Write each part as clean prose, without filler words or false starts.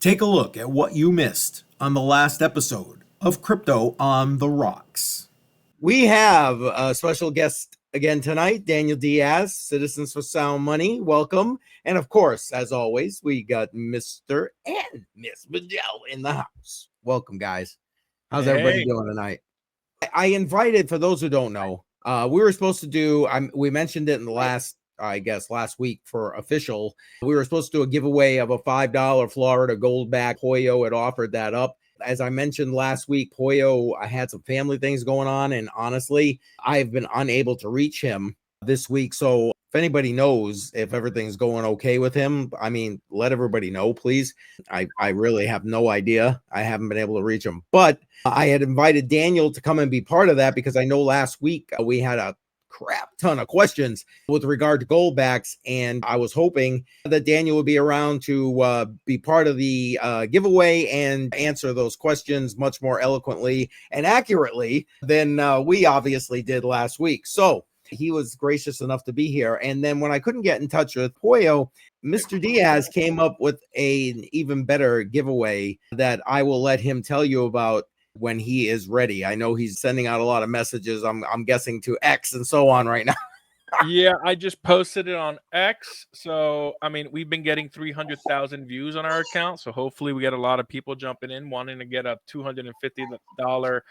Take a look at what you missed on the last episode of Crypto on the Rocks. We have a special guest again tonight, Daniel Diaz, Citizens for Sound Money. Welcome. And of course, as always, we got Mr. and Miss Miguel in the house. Welcome, guys. How's everybody doing tonight? I invited, for those who don't know, we were supposed to do, we mentioned it in the last week for official. We were supposed to do a giveaway of a $5 Florida Goldback. Hoyo had offered that up. As I mentioned last week, Hoyo, I had some family things going on, and honestly, I've been unable to reach him this week. So if anybody knows if everything's going okay with him, I mean, let everybody know, please. I really have no idea. I haven't been able to reach him, but I had invited Daniel to come and be part of that because I know last week we had a crap ton of questions with regard to Goldbacks, and I was hoping that Daniel would be around to be part of the giveaway and answer those questions much more eloquently and accurately than we obviously did last week. So he was gracious enough to be here. And then when I couldn't get in touch with Hoyo, Mr. Diaz came up with an even better giveaway that I will let him tell you about when he is ready. I know he's sending out a lot of messages, I'm guessing, to X and so on right now. Yeah, I just posted it on X. So, I mean, we've been getting 300,000 views on our account. So hopefully we get a lot of people jumping in, wanting to get a $250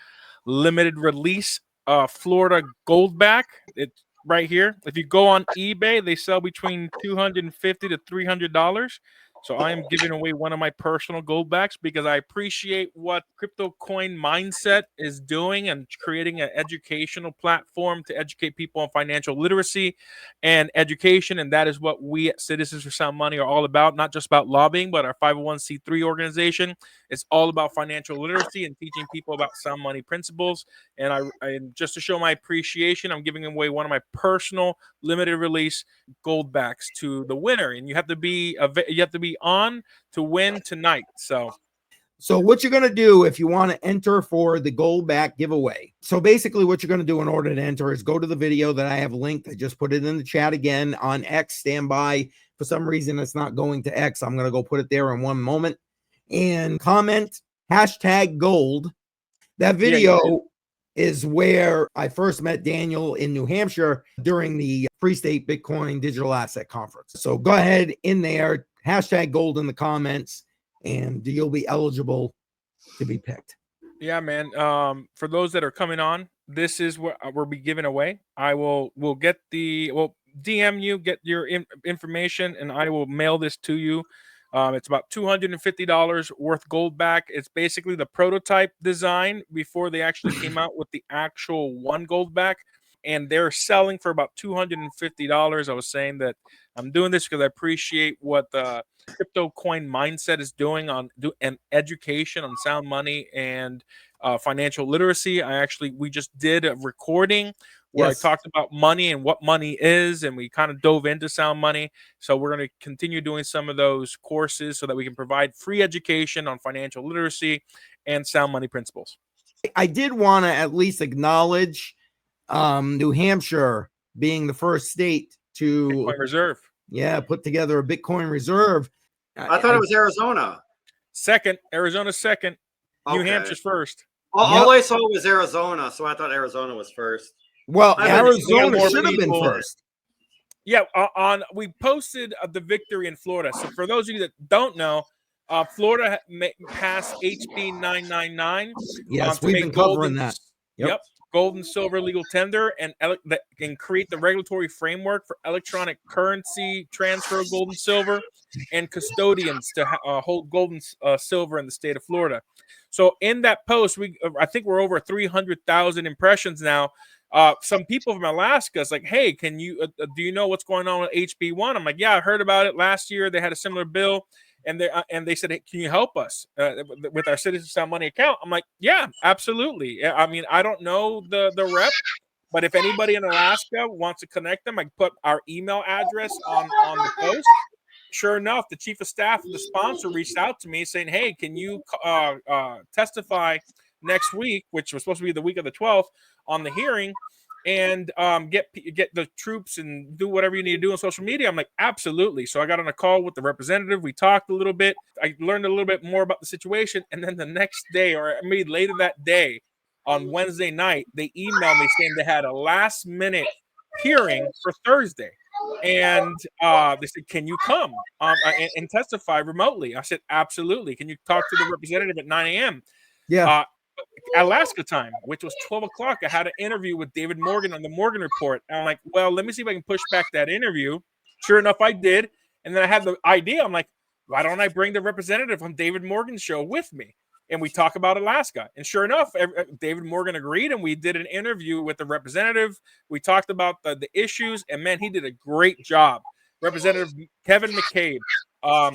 limited release Florida Goldback. It's right here. If you go on eBay, they sell between $250 to $300. So I am giving away one of my personal Goldbacks because I appreciate what CryptoCoinMindSet is doing and creating an educational platform to educate people on financial literacy and education. And that is what we at Citizens for Sound Money are all about. Not just about lobbying, but our 501c3 organization. It's all about financial literacy and teaching people about sound money principles. And I just to show my appreciation, I'm giving away one of my personal limited release Goldbacks to the winner. And you have to be on to win tonight. So what you're going to do if you want to enter for the Goldback giveaway. So basically what you're going to do in order to enter is go to the video that I have linked. I just put it in the chat again on X. Stand by. For some reason, it's not going to X. I'm going to go put it there in one moment. And comment #gold. That video is where I first met Daniel in New Hampshire during the Free State Bitcoin Digital Asset Conference. So go ahead in there, #gold in the comments, and you'll be eligible to be picked. Yeah, man. For those that are coming on, this is what we'll be giving away. We'll DM you, get your information, and I will mail this to you. It's about $250 worth Goldback. It's basically the prototype design before they actually came out with the actual one Goldback, and they're selling for about $250. I was saying that I'm doing this because I appreciate what the CryptoCoinMindSet is doing on and education on sound money and financial literacy. We just did a recording where I talked about money and what money is, and we kind of dove into sound money. So we're going to continue doing some of those courses so that we can provide free education on financial literacy and sound money principles. I did want to at least acknowledge New Hampshire being the first state to Bitcoin reserve. Yeah, put together a Bitcoin reserve. I thought it was Arizona. Second, Arizona's second. Okay. New Hampshire's first. All I saw was Arizona, so I thought Arizona was first. Well, Arizona should have been first. Yeah, we posted the victory in Florida. So for those of you that don't know, Florida passed HB 999. Yes, we've been covering that. Yep. Gold and silver legal tender and create the regulatory framework for electronic currency transfer of gold and silver and custodians to hold gold and silver in the state of Florida. So in that post, I think we're over 300,000 impressions now. Some people from Alaska is like, hey, can you do you know what's going on with HB1? I'm like, yeah, I heard about it last year. They had a similar bill. And they said, hey, can you help us with our Citizens Sound Money account? I'm like, yeah, absolutely. I mean, I don't know the rep, but if anybody in Alaska wants to connect them, I can put our email address on the post. Sure enough, the chief of staff of the sponsor reached out to me saying, hey, can you testify next week, which was supposed to be the week of the 12th, on the hearing? and get the troops and do whatever you need to do on social media? I'm like, absolutely. So I got on a call with the representative. We talked a little bit. I learned a little bit more about the situation. And then the next day, or maybe later that day, on Wednesday night, they emailed me saying they had a last minute hearing for Thursday. And they said, can you come and testify remotely? I said, absolutely. Can you talk to the representative at 9 a.m.? Yeah. Alaska time, which was 12 o'clock. I had an interview with David Morgan on the Morgan Report. And I'm like, well, let me see if I can push back that interview. Sure enough, I did. And then I had the idea. I'm like, why don't I bring the representative on David Morgan's show with me? And we talk about Alaska. And sure enough, David Morgan agreed. And we did an interview with the representative. We talked about the issues. And man, he did a great job. Representative Kevin McCabe.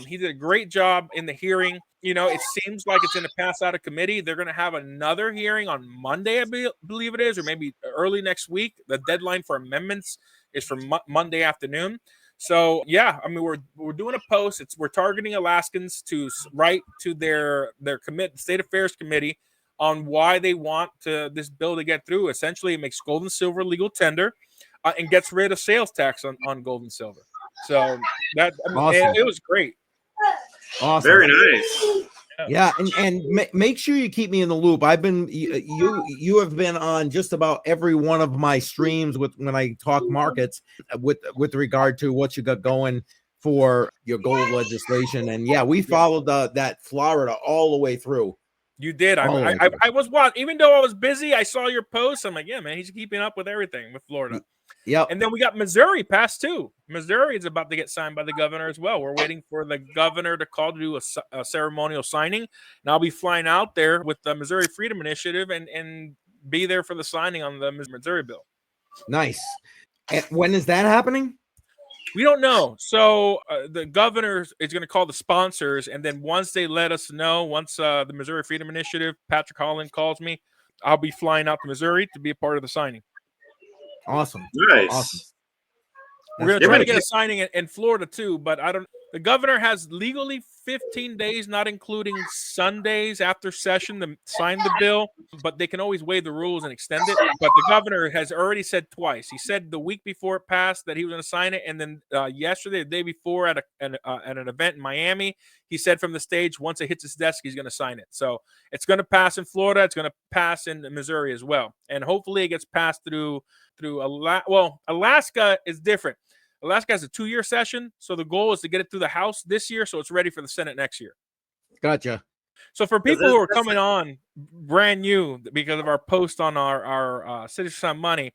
He did a great job in the hearing. You know, it seems like it's going to pass out of committee. They're going to have another hearing on Monday, I believe it is, or maybe early next week. The deadline for amendments is for Monday afternoon. So yeah, I mean, we're doing a post. We're targeting Alaskans to write to their state affairs committee on why they want this bill to get through. Essentially, it makes gold and silver legal tender and gets rid of sales tax on gold and silver. So that, I mean, Awesome. it was great. Awesome. Very nice. Yeah, and make sure you keep me in the loop. I've been you have been on just about every one of my streams when I talk markets with regard to what you got going for your gold legislation. And yeah, we followed that Florida all the way through. You did. I was watching, even though I was busy. I saw your posts. I'm like, yeah, man, he's keeping up with everything with Florida. Yeah. And then we got Missouri passed too. Missouri is about to get signed by the governor as well. We're waiting for the governor to call to do a ceremonial signing. And I'll be flying out there with the Missouri Freedom Initiative and be there for the signing on the Missouri bill. Nice. And when is that happening? We don't know. So the governor is going to call the sponsors. And then once they let us know, once the Missouri Freedom Initiative, Patrick Holland calls me, I'll be flying out to Missouri to be a part of the signing. Awesome. Nice. Awesome. We're going to try to get a signing in Florida too, but the governor has legally 15 days, not including Sundays after session, to sign the bill, but they can always waive the rules and extend it. But the governor has already said twice. He said the week before it passed that he was going to sign it, and then yesterday, the day before, at an event in Miami, he said from the stage, once it hits his desk, he's going to sign it. So it's going to pass in Florida. It's going to pass in Missouri as well, and hopefully it gets passed through Alaska is different. Alaska has a 2-year session, so the goal is to get it through the House this year, so it's ready for the Senate next year. Gotcha. So for people who are coming on brand new because of our post on our Citizen on Money,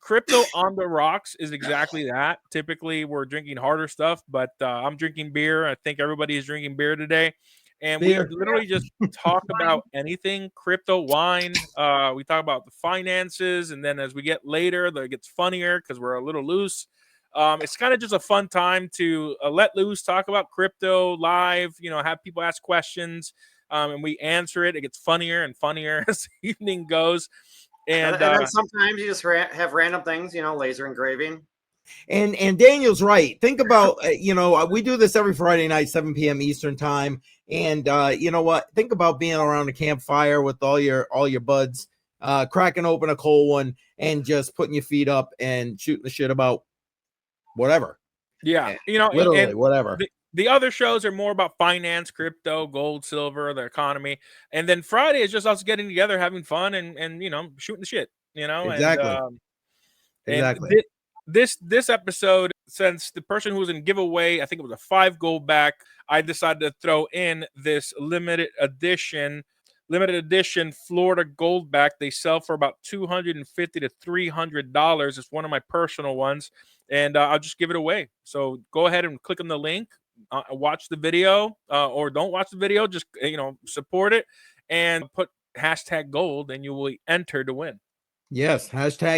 crypto on the rocks is exactly that. Typically, we're drinking harder stuff, but I'm drinking beer. I think everybody is drinking beer today. And we literally just talk about anything crypto, wine. We talk about the finances. And then as we get later, it gets funnier because we're a little loose. It's kind of just a fun time to let loose, talk about crypto live, have people ask questions and we answer it. It gets funnier and funnier as the evening goes. And then sometimes you just have random things, laser engraving. And Daniel's right. Think about, we do this every Friday night, 7 p.m. Eastern time. And you know what? Think about being around a campfire with all your buds, cracking open a cold one and just putting your feet up and shooting the shit about whatever. Yeah. Literally and whatever. The other shows are more about finance, crypto, gold, silver, the economy. And then Friday is just us getting together, having fun and shooting the shit, Exactly. And this episode, since the person who was in giveaway, I think it was a 5 Goldback, I decided to throw in this limited edition Florida Goldback. They sell for about $250 to $300. It's one of my personal ones, and I'll just give it away. So go ahead and click on the link, watch the video, or don't watch the video. Just support it and put #gold, and you will enter to win. Yes,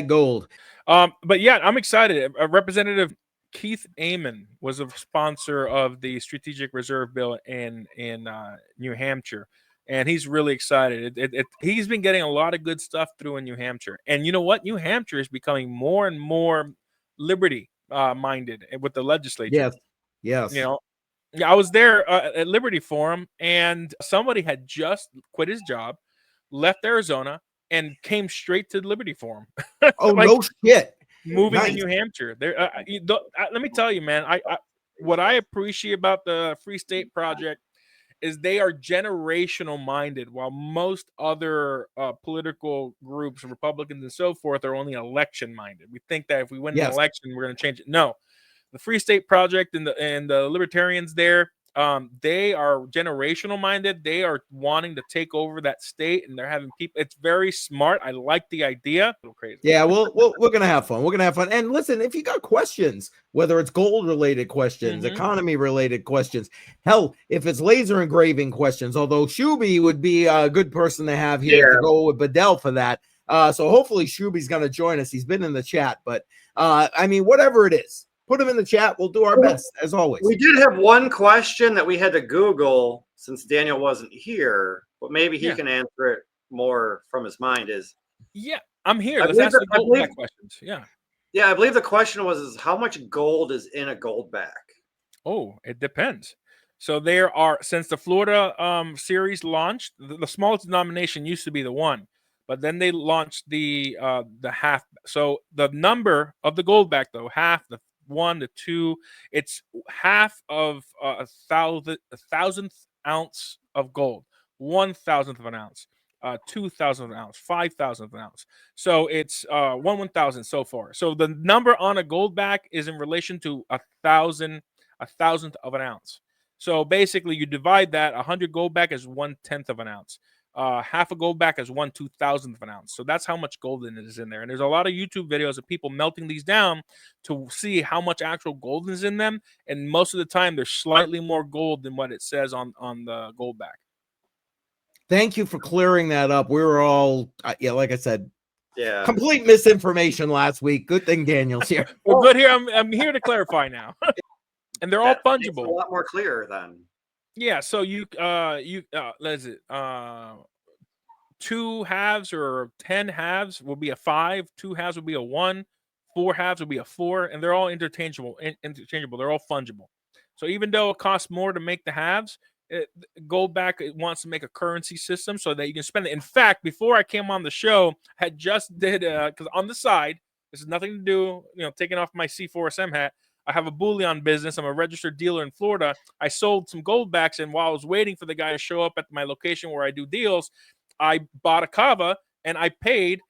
#gold. But yeah, I'm excited. Representative Keith Amon was a sponsor of the Strategic Reserve Bill in New Hampshire, and he's really excited. He's been getting a lot of good stuff through in New Hampshire, and you know what? New Hampshire is becoming more and more liberty minded with the legislature. Yes. I was there at Liberty Forum, and somebody had just quit his job, left Arizona, and came straight to Liberty Forum. Oh, like, no shit. moving Nice. to New Hampshire. There, let me tell you, man. What I appreciate about the Free State Project is they are generational minded, while most other political groups, Republicans and so forth, are only election minded. We think that if we win an election, we're going to change it. No, the Free State Project and the libertarians there, they are generational minded. They are wanting to take over that state, and they're having people. It's very smart. I like the idea. A little crazy. Yeah, we're gonna have fun. We're gonna have fun. And listen, if you got questions, whether it's gold related questions, economy related questions, hell, if it's laser engraving questions, although Shuby would be a good person to have here to go with Bedell for that. So hopefully Shuby's gonna join us. He's been in the chat, but I mean, whatever it is, put him in the chat. We'll do our best as always. We did have one question that we had to Google since Daniel wasn't here, but maybe he can answer it more from his mind. I'm here. Let's ask the Goldback questions. I believe the question was how much gold is in a Goldback? Oh, it depends. So there are, since the Florida series launched, the smallest denomination used to be the 1, but then they launched the half. So the number of the Goldback, though, half, the 1, the 2, it's half of a thousandth ounce of gold, 1,000th of an ounce, 2,000th of an ounce, 5,000th of an ounce. So it's 1,000 so far. So the number on a Goldback is in relation to 1,000th of an ounce. So basically, you divide that. 100 Goldback is 1/10 of an ounce. Half a Goldback is 1/2000th of an ounce. So that's how much gold is in there. And there's a lot of YouTube videos of people melting these down to see how much actual gold is in them. And most of the time, there's slightly more gold than what it says on the Goldback. Thank you for clearing that up. We were all, like I said, Yeah, complete misinformation last week. Good thing Daniel's here. Well, good here. I'm here to clarify now. And they're all fungible. A lot more clear then. Yeah, so you let's it 2 halves or 10 halves will be a 5, 2 halves will be a 1, 4 halves will be a 4, and they're all interchangeable. They're all fungible. So even though it costs more to make the halves, Goldback wants to make a currency system so that you can spend it. In fact, before I came on the show, I had just did because on the side, this has nothing to do, taking off my C4SM hat. I have a Bullion business. I'm a registered dealer in Florida. I sold some Goldbacks, and while I was waiting for the guy to show up at my location where I do deals, I bought a Kava and I paid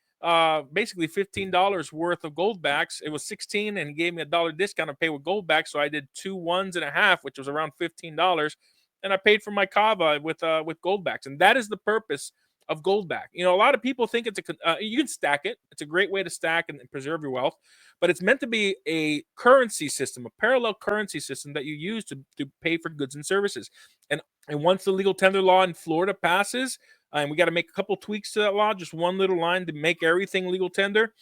basically $15 worth of Goldbacks. It was 16, and he gave me $1 discount to pay with Goldbacks. So I did 2 1.5, which was around $15, and I paid for my Kava with Goldbacks. And that is the purpose of Goldback. A lot of people think it's you can stack it. It's a great way to stack and preserve your wealth, but it's meant to be a currency system, a parallel currency system that you use to pay for goods and services. And once the legal tender law in Florida passes, and we got to make a couple tweaks to that law, just one little line to make everything legal tender,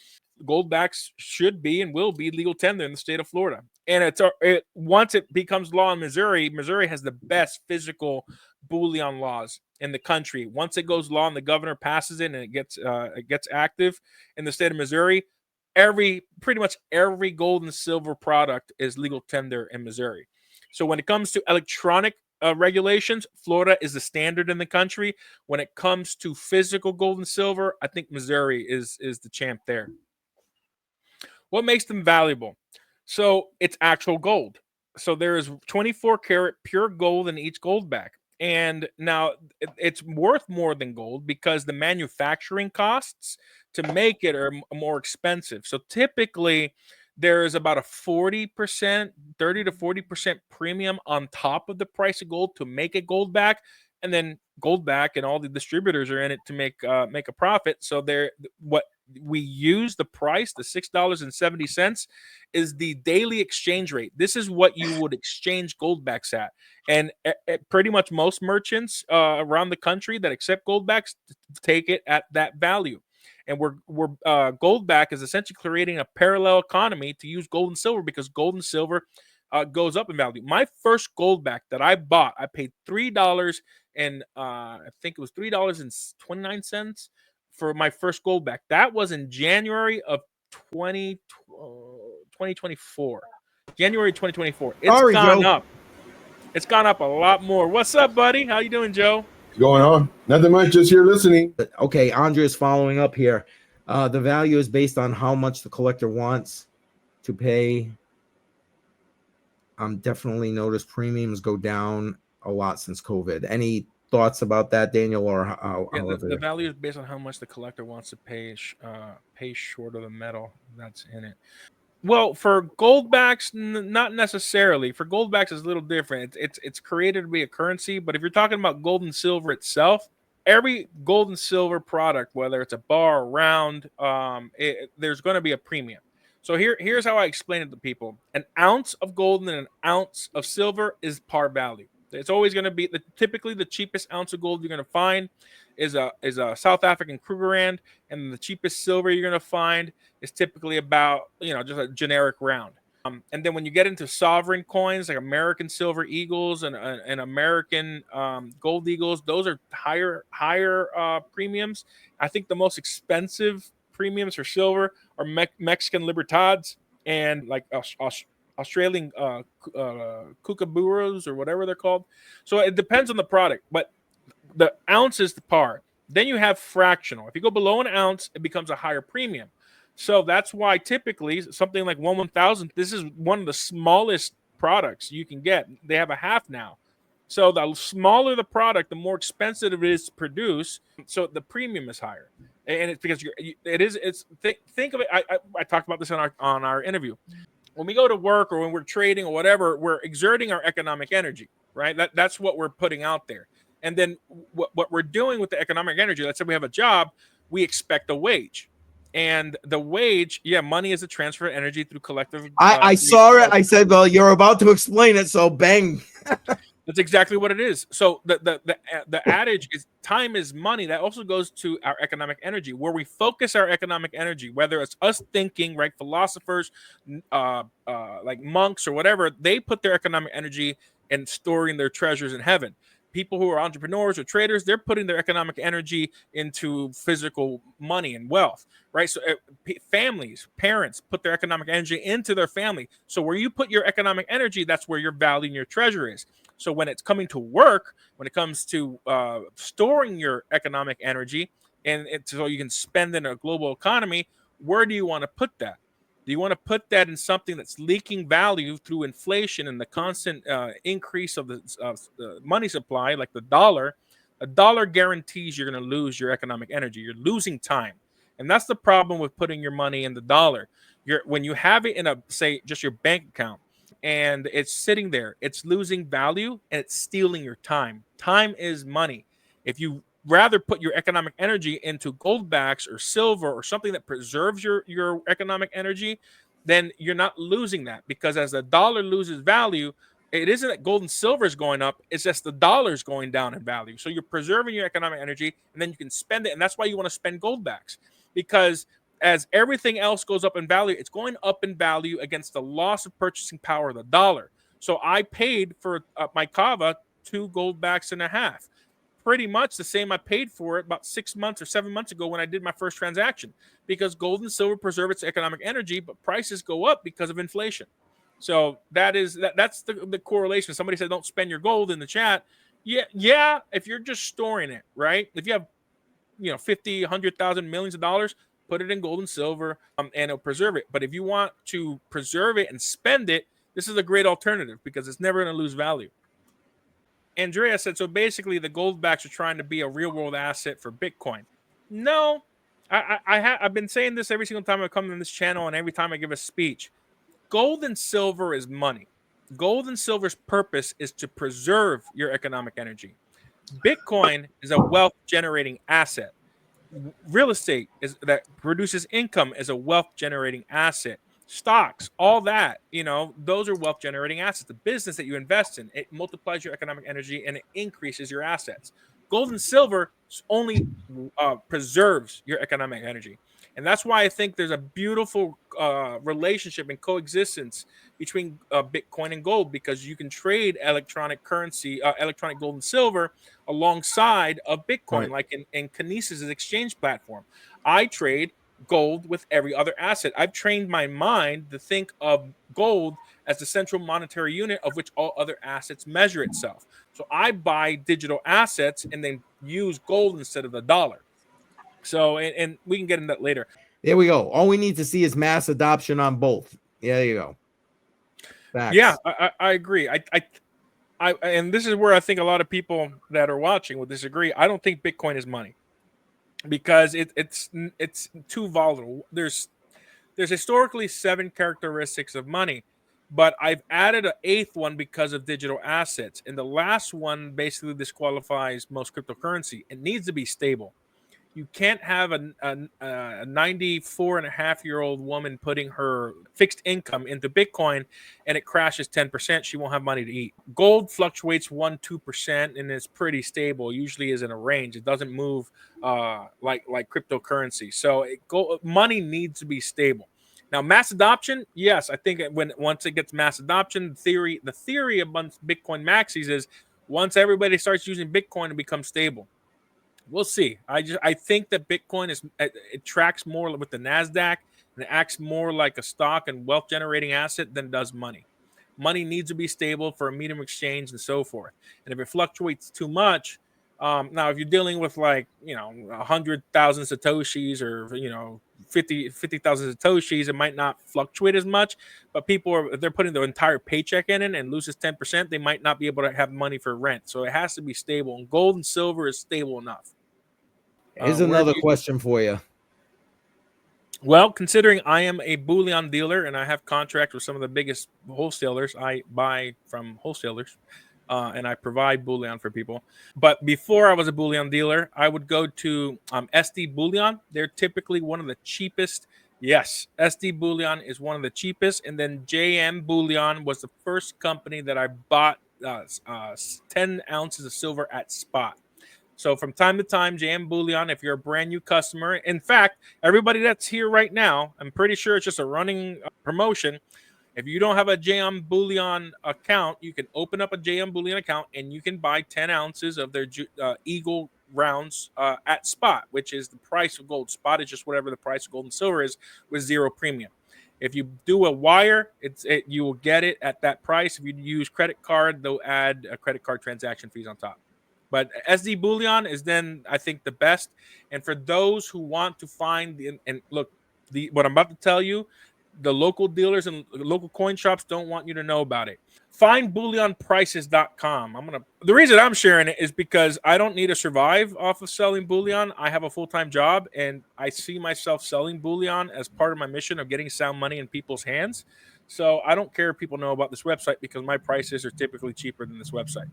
Goldbacks should be and will be legal tender in the state of Florida. And once it becomes law in Missouri, Missouri has the best physical bullion laws in the country. Once it goes law and the governor passes it and it gets active in the state of Missouri, pretty much every gold and silver product is legal tender in Missouri. So when it comes to electronic regulations, Florida is the standard in the country. When it comes to physical gold and silver, I think Missouri is the champ there. What makes them valuable? So it's actual gold. So there is 24 karat pure gold in each Goldback. And now it's worth more than gold because the manufacturing costs to make it are more expensive. So typically there is about a 30 to 40% premium on top of the price of gold to make a Goldback. And then Goldback and all the distributors are in it to make a profit. So what we use, the price, the $6.70, is the daily exchange rate. This is what you would exchange Goldbacks at. And pretty much most merchants around the country that accept Goldbacks take it at that value. And Goldback is essentially creating a parallel economy to use gold and silver, because gold and silver goes up in value. My first Goldback that I bought, I paid $3 and I think it was $3.29 for my first Goldback. That was in January of 2024. January 2024. It's gone up. It's gone up a lot more. What's up, buddy? How you doing, Joe? Going on? Nothing much, just here listening. Okay, Andrea's following up here. The value is based on how much the collector wants to pay. Definitely noticed premiums go down a lot since COVID. Any thoughts about that, Daniel, or how? Yeah, the value is based on how much the collector wants to pay short of the metal that's in it. Well, for Goldbacks, not necessarily. For Goldbacks, it's a little different. It's created to be a currency, but if you're talking about gold and silver itself, every gold and silver product, whether it's a bar or round, there's going to be a premium. So here's how I explain it to people: an ounce of gold and an ounce of silver is par value. It's always going to be typically the cheapest ounce of gold you're going to find is a South African Krugerrand, and the cheapest silver you're going to find is typically about just a generic round. And then when you get into sovereign coins like American Silver Eagles and American Gold Eagles, those are higher premiums. I think the most expensive premiums for silver are Mexican Libertads and like Australian Kookaburras or whatever they're called. So it depends on the product, but the ounce is the par. Then you have fractional. If you go below an ounce, it becomes a higher premium. So that's why typically something like 1/1000th, this is one of the smallest products you can get. They have a half now. So the smaller the product, the more expensive it is to produce. So the premium is higher, and it's because think of it. I talked about this on our interview. When we go to work or when we're trading or whatever, we're exerting our economic energy, right? That's what we're putting out there. And then what we're doing with the economic energy, let's say we have a job, we expect a wage. And the wage, money is a transfer of energy through collective. I saw it. I said, well, you're about to explain it, so bang. That's exactly what it is. So the adage is time is money. That also goes to our economic energy, where we focus our economic energy, whether it's us thinking, right? Philosophers, like monks or whatever, they put their economic energy in storing their treasures in heaven. People who are entrepreneurs or traders, they're putting their economic energy into physical money and wealth, right? So families, parents put their economic energy into their family. So where you put your economic energy, that's where your value and your treasure is. So when it's coming to work, when it comes to storing your economic energy, and so you can spend in a global economy, where do you want to put that? Do you want to put that in something that's leaking value through inflation and the constant increase of the money supply, like the dollar? A dollar guarantees you're going to lose your economic energy. You're losing time. And that's the problem with putting your money in the dollar. When you have it in say, just your bank account, and it's sitting there, it's losing value and it's stealing your time. Time is money. If you rather put your economic energy into Goldbacks or silver or something that preserves your economic energy, then you're not losing that, because as the dollar loses value, it isn't that gold and silver is going up, it's just the dollar is going down in value. So you're preserving your economic energy, and then you can spend it. And that's why you want to spend Goldbacks, because as everything else goes up in value, it's going up in value against the loss of purchasing power of the dollar. So I paid for my kava 2.5 gold, pretty much the same I paid for it about 6 months or 7 months ago when I did my first transaction, because gold and silver preserve its economic energy, but prices go up because of inflation. So that's the correlation. Somebody said don't spend your gold in the chat. Yeah, if you're just storing it, right? If you have 50, 100,000, millions of dollars, put it in gold and silver, and it'll preserve it. But if you want to preserve it and spend it, this is a great alternative because it's never going to lose value. Andrea said, so basically the Goldbacks are trying to be a real world asset for Bitcoin. No, I've been saying this every single time I come on this channel and every time I give a speech. Gold and silver is money. Gold and silver's purpose is to preserve your economic energy. Bitcoin is a wealth generating asset. Real estate is that produces income as a wealth generating asset. Stocks, all that, those are wealth generating assets. The business that you invest in, it multiplies your economic energy and it increases your assets. Gold and silver only preserves your economic energy. And that's why I think there's a beautiful relationship and coexistence between Bitcoin and gold, because you can trade electronic currency, electronic gold and silver alongside of Bitcoin, right, like in Kinesis' exchange platform. I trade gold with every other asset. I've trained my mind to think of gold as the central monetary unit of which all other assets measure itself. So I buy digital assets and then use gold instead of the dollar. So, and we can get into that later. There we go. All we need to see is mass adoption on both. Yeah, there you go. Facts. Yeah, I agree. And this is where I think a lot of people that are watching will disagree. I don't think Bitcoin is money because it's too volatile. There's historically 7 characteristics of money, but I've added an 8th one because of digital assets, and the last one basically disqualifies most cryptocurrency. It needs to be stable. You can't have a 94-and-a-half-year-old woman putting her fixed income into Bitcoin and it crashes 10%. She won't have money to eat. Gold fluctuates 1-2% and is pretty stable. Usually is in a range. It doesn't move like cryptocurrency. So money needs to be stable. Now, mass adoption, yes, I think once it gets mass adoption, the theory amongst Bitcoin maxis is once everybody starts using Bitcoin, it becomes stable. We'll see. I think that Bitcoin it tracks more with the Nasdaq and it acts more like a stock and wealth generating asset than does money. Money needs to be stable for a medium exchange and so forth. And if it fluctuates too much, now if you're dealing with 100,000 satoshis or 50,000 satoshis, it might not fluctuate as much. But if they're putting their entire paycheck in it and loses 10%, they might not be able to have money for rent. So it has to be stable. And gold and silver is stable enough. Here's another question for you. Well, considering I am a bullion dealer and I have contracts with some of the biggest wholesalers, I buy from wholesalers and I provide bullion for people. But before I was a bullion dealer, I would go to SD Bullion. They're typically one of the cheapest. Yes, SD Bullion is one of the cheapest. And then JM Bullion was the first company that I bought 10 ounces of silver at spot. So from time to time, JM Bullion, if you're a brand new customer, in fact, everybody that's here right now, I'm pretty sure it's just a running promotion. If you don't have a JM Bullion account, you can open up a JM Bullion account and you can buy 10 ounces of their Eagle rounds at spot, which is the price of gold. Spot is just whatever the price of gold and silver is with zero premium. If you do a wire, you will get it at that price. If you use credit card, they'll add a credit card transaction fees on top. But SD Bullion is then, I think, the best. And for those who want to find and look, what I'm about to tell you, the local dealers and local coin shops don't want you to know about it. FindBullionPrices.com. The reason I'm sharing it is because I don't need to survive off of selling bullion. I have a full-time job, and I see myself selling bullion as part of my mission of getting sound money in people's hands. So I don't care if people know about this website because my prices are typically cheaper than this website.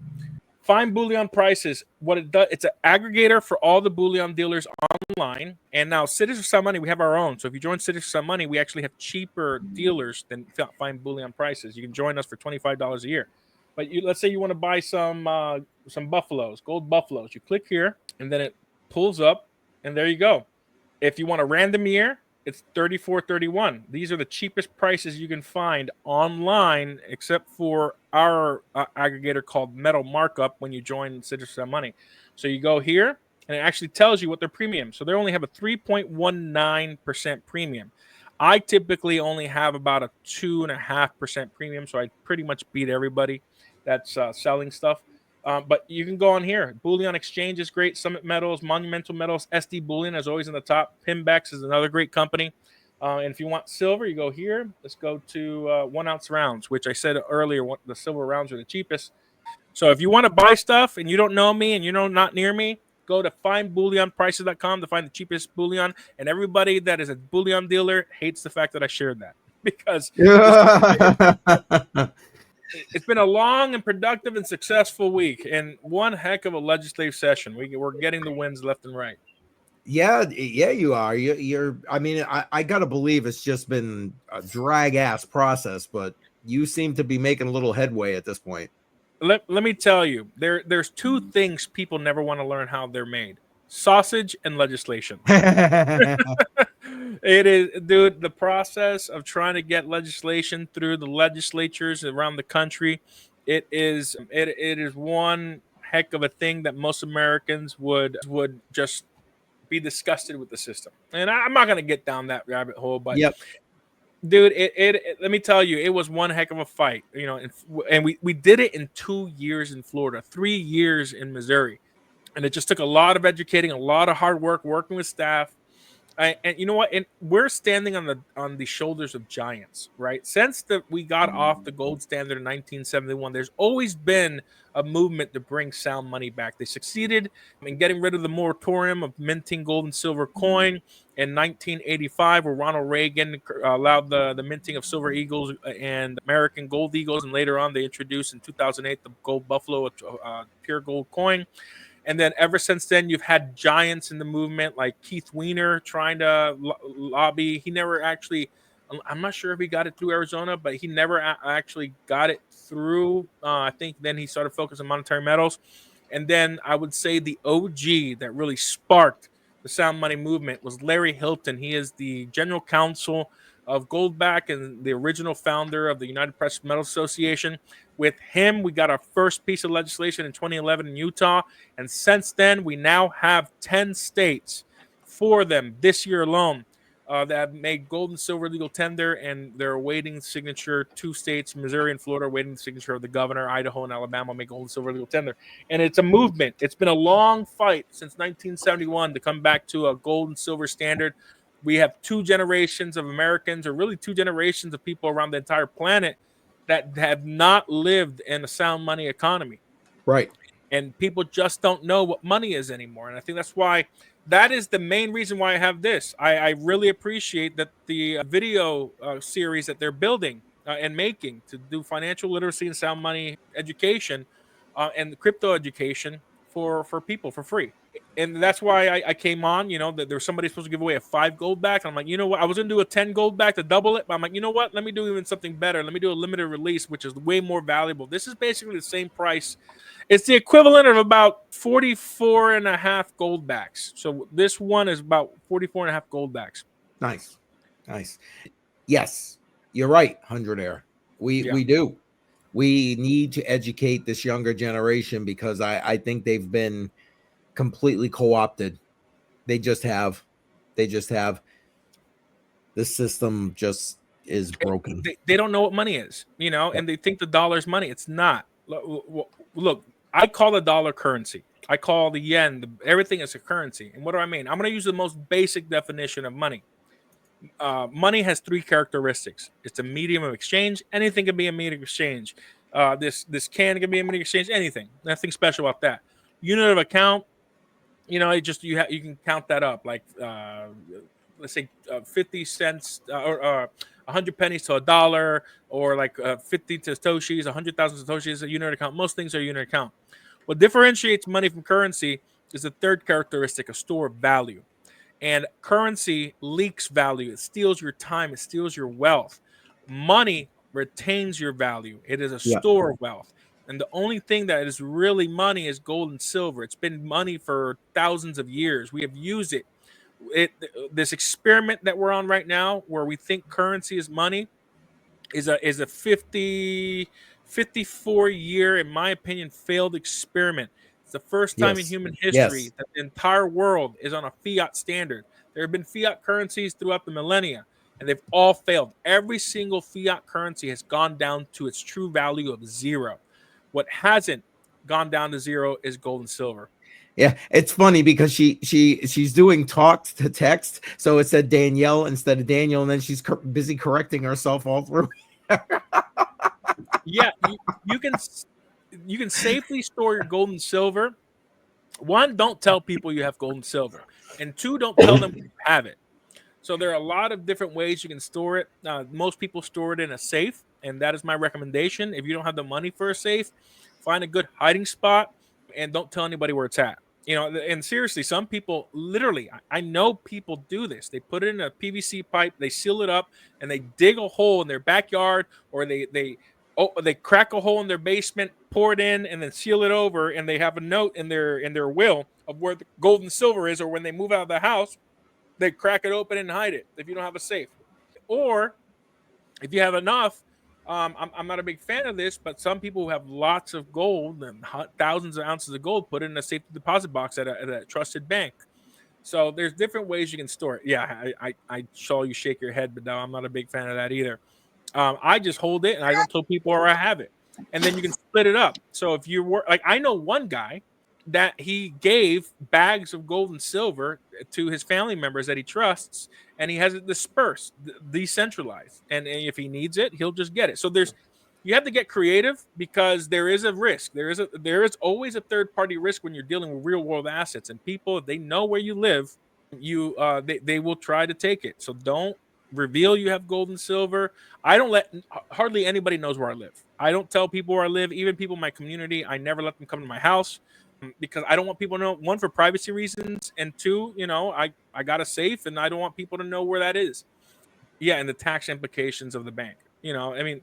Find Bullion Prices. What it does, it's an aggregator for all the bullion dealers online. And now, Citizens for Sound Money, we have our own. So if you join Citizens for Sound Money, we actually have cheaper dealers than Find Bullion Prices. You can join us for $25 a year. But let's say you want to buy some buffaloes, gold buffaloes. You click here, and then it pulls up, and there you go. If you want a random year, it's $34.31. These are the cheapest prices you can find online, except for our aggregator called Metal Markup when you join Citizens Money. So you go here, and it actually tells you what their premium. So they only have a 3.19% premium. I typically only have about a 2.5% premium, so I pretty much beat everybody that's selling stuff. But you can go on here. Bullion Exchange is great. Summit Metals, Monumental Metals, SD Bullion is always in the top. Pimbex is another great company. And if you want silver, you go here. Let's go to 1 ounce rounds, which I said earlier, the silver rounds are the cheapest. So if you want to buy stuff and you don't know me and you're not near me, go to findbullionprices.com to find the cheapest bullion. And everybody that is a bullion dealer hates the fact that I shared that because it's been a long and productive and successful week and one heck of a legislative session. We're getting the wins left and right. Yeah, you are. You're. I mean, I gotta believe it's just been a drag ass process, but you seem to be making a little headway at this point. Let me tell you, there's two things people never want to learn how they're made: sausage and legislation. It is, dude, the process of trying to get legislation through the legislatures around the country. It is one heck of a thing that most Americans would just be disgusted with the system. And I'm not going to get down that rabbit hole, but Yep. dude, it let me tell you, it was one heck of a fight, you know, and we did it in 2 years in Florida, 3 years in Missouri. And it just took a lot of educating, a lot of hard work, working with staff. And you know what? And we're standing on the shoulders of giants, right? Since we got off the gold standard in 1971, there's always been a movement to bring sound money back. They succeeded in getting rid of the moratorium of minting gold and silver coin in 1985, where Ronald Reagan allowed the minting of silver eagles and American gold eagles, and later on they introduced in 2008 the gold buffalo, pure gold coin. And then ever since then, you've had giants in the movement like Keith Weiner trying to lobby. He never actually, I'm not sure if he got it through Arizona, but he never actually got it through. I think then he started focusing on monetary metals. And then I would say the OG that really sparked the sound money movement was Larry Hilton. He is the general counsel of Goldback and the original founder of the United Precious Metals Association. With him, we got our first piece of legislation in 2011 in Utah. And since then, we now have 10 states, for them this year alone, that have made gold and silver legal tender, and they're awaiting signature. 2 states, Missouri and Florida, awaiting the signature of the governor. Idaho and Alabama make gold and silver legal tender. And it's a movement. It's been a long fight since 1971 to come back to a gold and silver standard. We have 2 generations of Americans, or really 2 generations of people around the entire planet, that have not lived in a sound money economy. Right. And people just don't know what money is anymore. And I think that is the main reason why I have this. I really appreciate that the video series that they're building and making to do financial literacy and sound money education and crypto education for people for free. And that's why I came on, you know, that there was somebody supposed to give away a 5 gold back. I'm like, you know what? I was going to do a 10 gold back to double it. But I'm like, you know what? Let me do even something better. Let me do a limited release, which is way more valuable. This is basically the same price. It's the equivalent of about 44 and a half gold backs. So this one is about 44 and a half gold backs. Nice. Yes, you're right, 100 Air. We do. We need to educate this younger generation, because I think they've been completely co-opted. They just have. This system just is broken. They don't know what money is, you know, and they think the dollar's money. It's not. Look, I call the dollar currency. I call the yen, everything is a currency. And what do I mean? I'm going to use the most basic definition of money. Money has 3 characteristics. It's a medium of exchange. Anything can be a medium of exchange. This can be a medium of exchange. Anything. Nothing special about that. Unit of account. You know, it just you can count that up. Like let's say 50 cents or 100 pennies to $1, or like 50 satoshis, 100,000 satoshis, a unit account. Most things are a unit account. What differentiates money from currency is the third characteristic, a store of value. And currency leaks value. It steals your time. It steals your wealth. Money retains your value. It is a store of wealth. And the only thing that is really money is gold and silver. It's been money for thousands of years. We have used it. This experiment that we're on right now, where we think currency is money, is a 54-year, in my opinion, failed experiment. It's the first time in human history that the entire world is on a fiat standard. There have been fiat currencies throughout the millennia, and they've all failed. Every single fiat currency has gone down to its true value of 0. What hasn't gone down to 0 is gold and silver. Yeah, it's funny because she's doing talk to text, so it said Danielle instead of Daniel, and then she's busy correcting herself all through. Yeah, you can safely store your gold and silver. 1, don't tell people you have gold and silver, and 2, don't tell them you have it. So there are a lot of different ways you can store it. Most people store it in a safe, and that is my recommendation. If you don't have the money for a safe, find a good hiding spot and don't tell anybody where it's at. You know, and seriously, some people literally, I know people do this. They put it in a PVC pipe, they seal it up, and they dig a hole in their backyard, or they crack a hole in their basement, pour it in, and then seal it over, and they have a note in their will of where the gold and silver is, or when they move out of the house, they crack it open and hide it if you don't have a safe. Or if you have enough, I'm not a big fan of this, but some people who have lots of gold and thousands of ounces of gold put it in a safety deposit box at a trusted bank. So there's different ways you can store it. Yeah, I saw you shake your head, but no, I'm not a big fan of that either. I just hold it and I don't tell people where I have it. And then you can split it up. So if you were like, I know one guy that he gave bags of gold and silver to his family members that he trusts, and he has it dispersed, decentralized. And if he needs it, he'll just get it. So you have to get creative because there is a risk. There is always a third party risk when you're dealing with real world assets, and people, if they know where you live, they will try to take it. So don't reveal you have gold and silver. I don't let hardly anybody knows where I live. I don't tell people where I live, even people in my community. I never let them come to my house because I don't want people to know, one, for privacy reasons, and two, I got a safe and I don't want people to know where that is. Yeah, and the tax implications of the bank. I mean,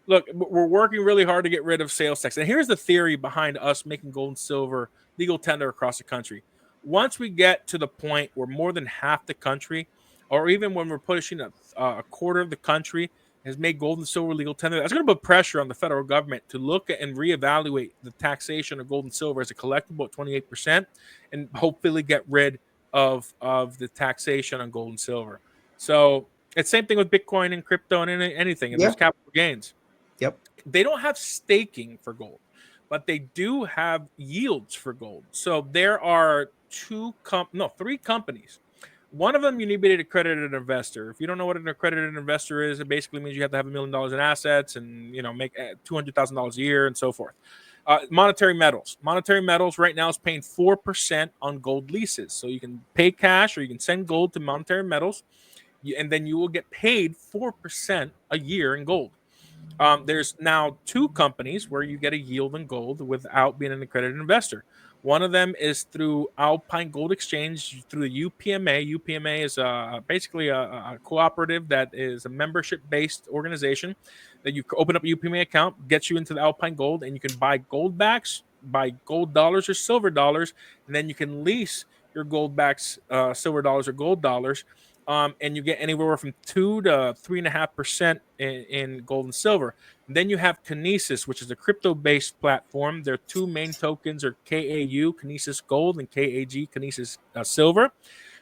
look, we're working really hard to get rid of sales tax. And here's the theory behind us making gold and silver legal tender across the country. Once we get to the point where more than half the country, or even when we're pushing a quarter of the country, has made gold and silver legal tender, that's going to put pressure on the federal government to look at and reevaluate the taxation of gold and silver as a collectible at 28%, and hopefully get rid of the taxation on gold and silver. So it's same thing with Bitcoin and crypto and anything. And there's capital gains. Yep. They don't have staking for gold, but they do have yields for gold. So there are three companies. One of them, you need to be an accredited investor. If you don't know what an accredited investor is, it basically means you have to have $1 million in assets and make $200,000 a year and so forth. Monetary Metals. Monetary Metals right now is paying 4% on gold leases. So you can pay cash or you can send gold to Monetary Metals, and then you will get paid 4% a year in gold. There's now two companies where you get a yield in gold without being an accredited investor. One of them is through Alpine Gold Exchange through the UPMA. UPMA is basically a cooperative that is a membership-based organization that you open up a UPMA account, gets you into the Alpine Gold, and you can buy gold backs, buy gold dollars or silver dollars, and then you can lease your gold backs, silver dollars or gold dollars. And you get anywhere from 2 to 3.5% in gold and silver. And then you have Kinesis, which is a crypto-based platform. Their two main tokens are KAU, Kinesis Gold, and KAG, Kinesis Silver.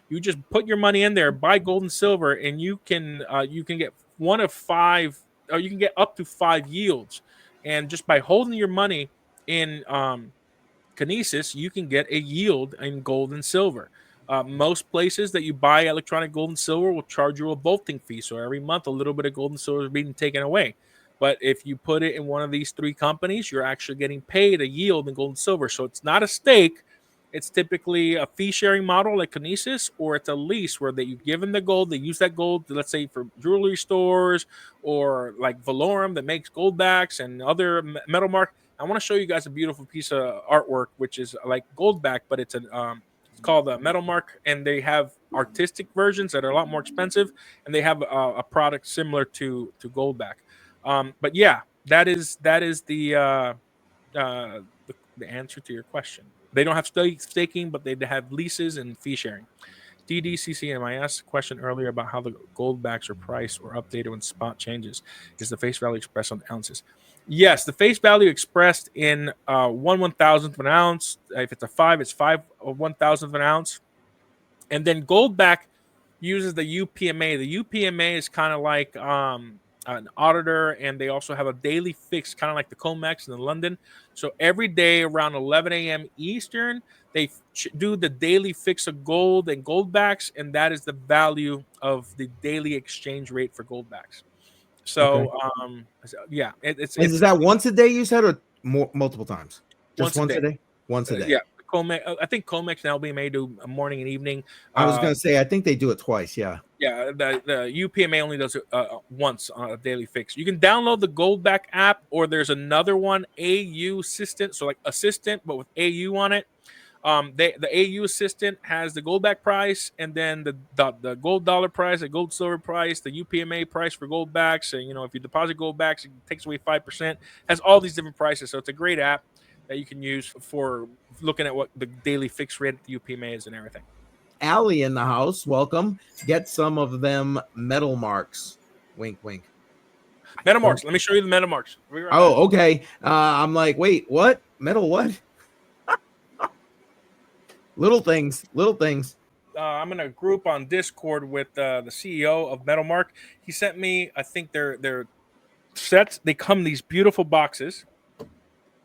You just put your money in there, buy gold and silver, and you can get one of five, or you can get up to 5 yields. And just by holding your money in Kinesis, you can get a yield in gold and silver. Most places that you buy electronic gold and silver will charge you a vaulting fee. So every month, a little bit of gold and silver is being taken away. But if you put it in one of these three companies, you're actually getting paid a yield in gold and silver. So it's not a stake. It's typically a fee sharing model like Kinesis, or it's a lease where you give them the gold. They use that gold, let's say, for jewelry stores, or like Aurum that makes gold backs and other metal mark. I want to show you guys a beautiful piece of artwork, which is like Goldback, but it's called a Metal Mark, and they have artistic versions that are a lot more expensive, and they have a product similar to Goldback. But yeah, that is the answer to your question. They don't have staking, but they have leases and fee sharing. DDCCM, I asked a question earlier about how the gold backs are priced or updated when spot changes. Is the face value expressed on ounces? Yes, the face value expressed in 1/1000th of an ounce. If it's a 5, it's 5/1000th of an ounce. And then Goldback uses the UPMA. The UPMA is kind of like an auditor, and they also have a daily fix, kind of like the COMEX in London. So every day around 11 a.m. Eastern, they do the daily fix of gold and goldbacks, and that is the value of the daily exchange rate for goldbacks. So, yeah, is that once a day you said, or multiple times? Just once a day? Once a day. Yeah. COMEX, I think COMEX and LBMA do a morning and evening. I was going to say, I think they do it twice. Yeah. Yeah. The UPMA only does it once on a daily fix. You can download the Goldback app, or there's another one, AU Assistant. So like Assistant, but with AU on it. The AU Assistant has the Goldback price, and then the gold dollar price, the gold silver price, the UPMA price for Goldbacks. And if you deposit Goldbacks, it takes away 5%. Has all these different prices, so it's a great app that you can use for looking at what the daily fixed rate at the UPMA is and everything. Allie in the house, welcome. Get some of them metal marks. Wink, wink. Metal marks. Let me show you the metal marks. Okay. I'm like, wait, what? Metal what? Little things. I'm in a group on Discord with the CEO of Metalmark. He sent me, I think their sets. They come in these beautiful boxes.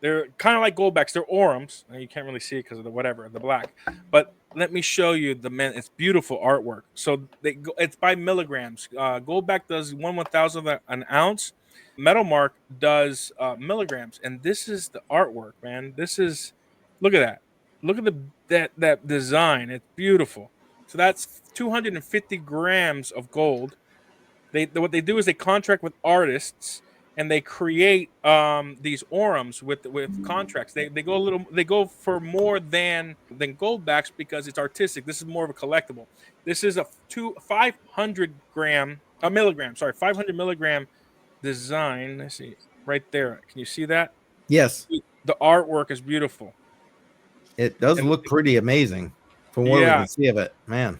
They're kind of like Goldbacks. They're Aurums. You can't really see it because of the black. But let me show you it's beautiful artwork. So it's by milligrams. Goldback does 1/1000 of an ounce. Metalmark does milligrams, and this is the artwork, man. Look at that. Look at that design. It's beautiful. So that's 250 grams of gold. What they do is they contract with artists and they create these Aurums with contracts. They go for more than Goldbacks because it's artistic. This is more of a collectible. This is a 500 milligram. Sorry, 500 milligram design. Let's see right there. Can you see that? Yes, The artwork is beautiful. it does And look pretty amazing from what we yeah, can see of it, man.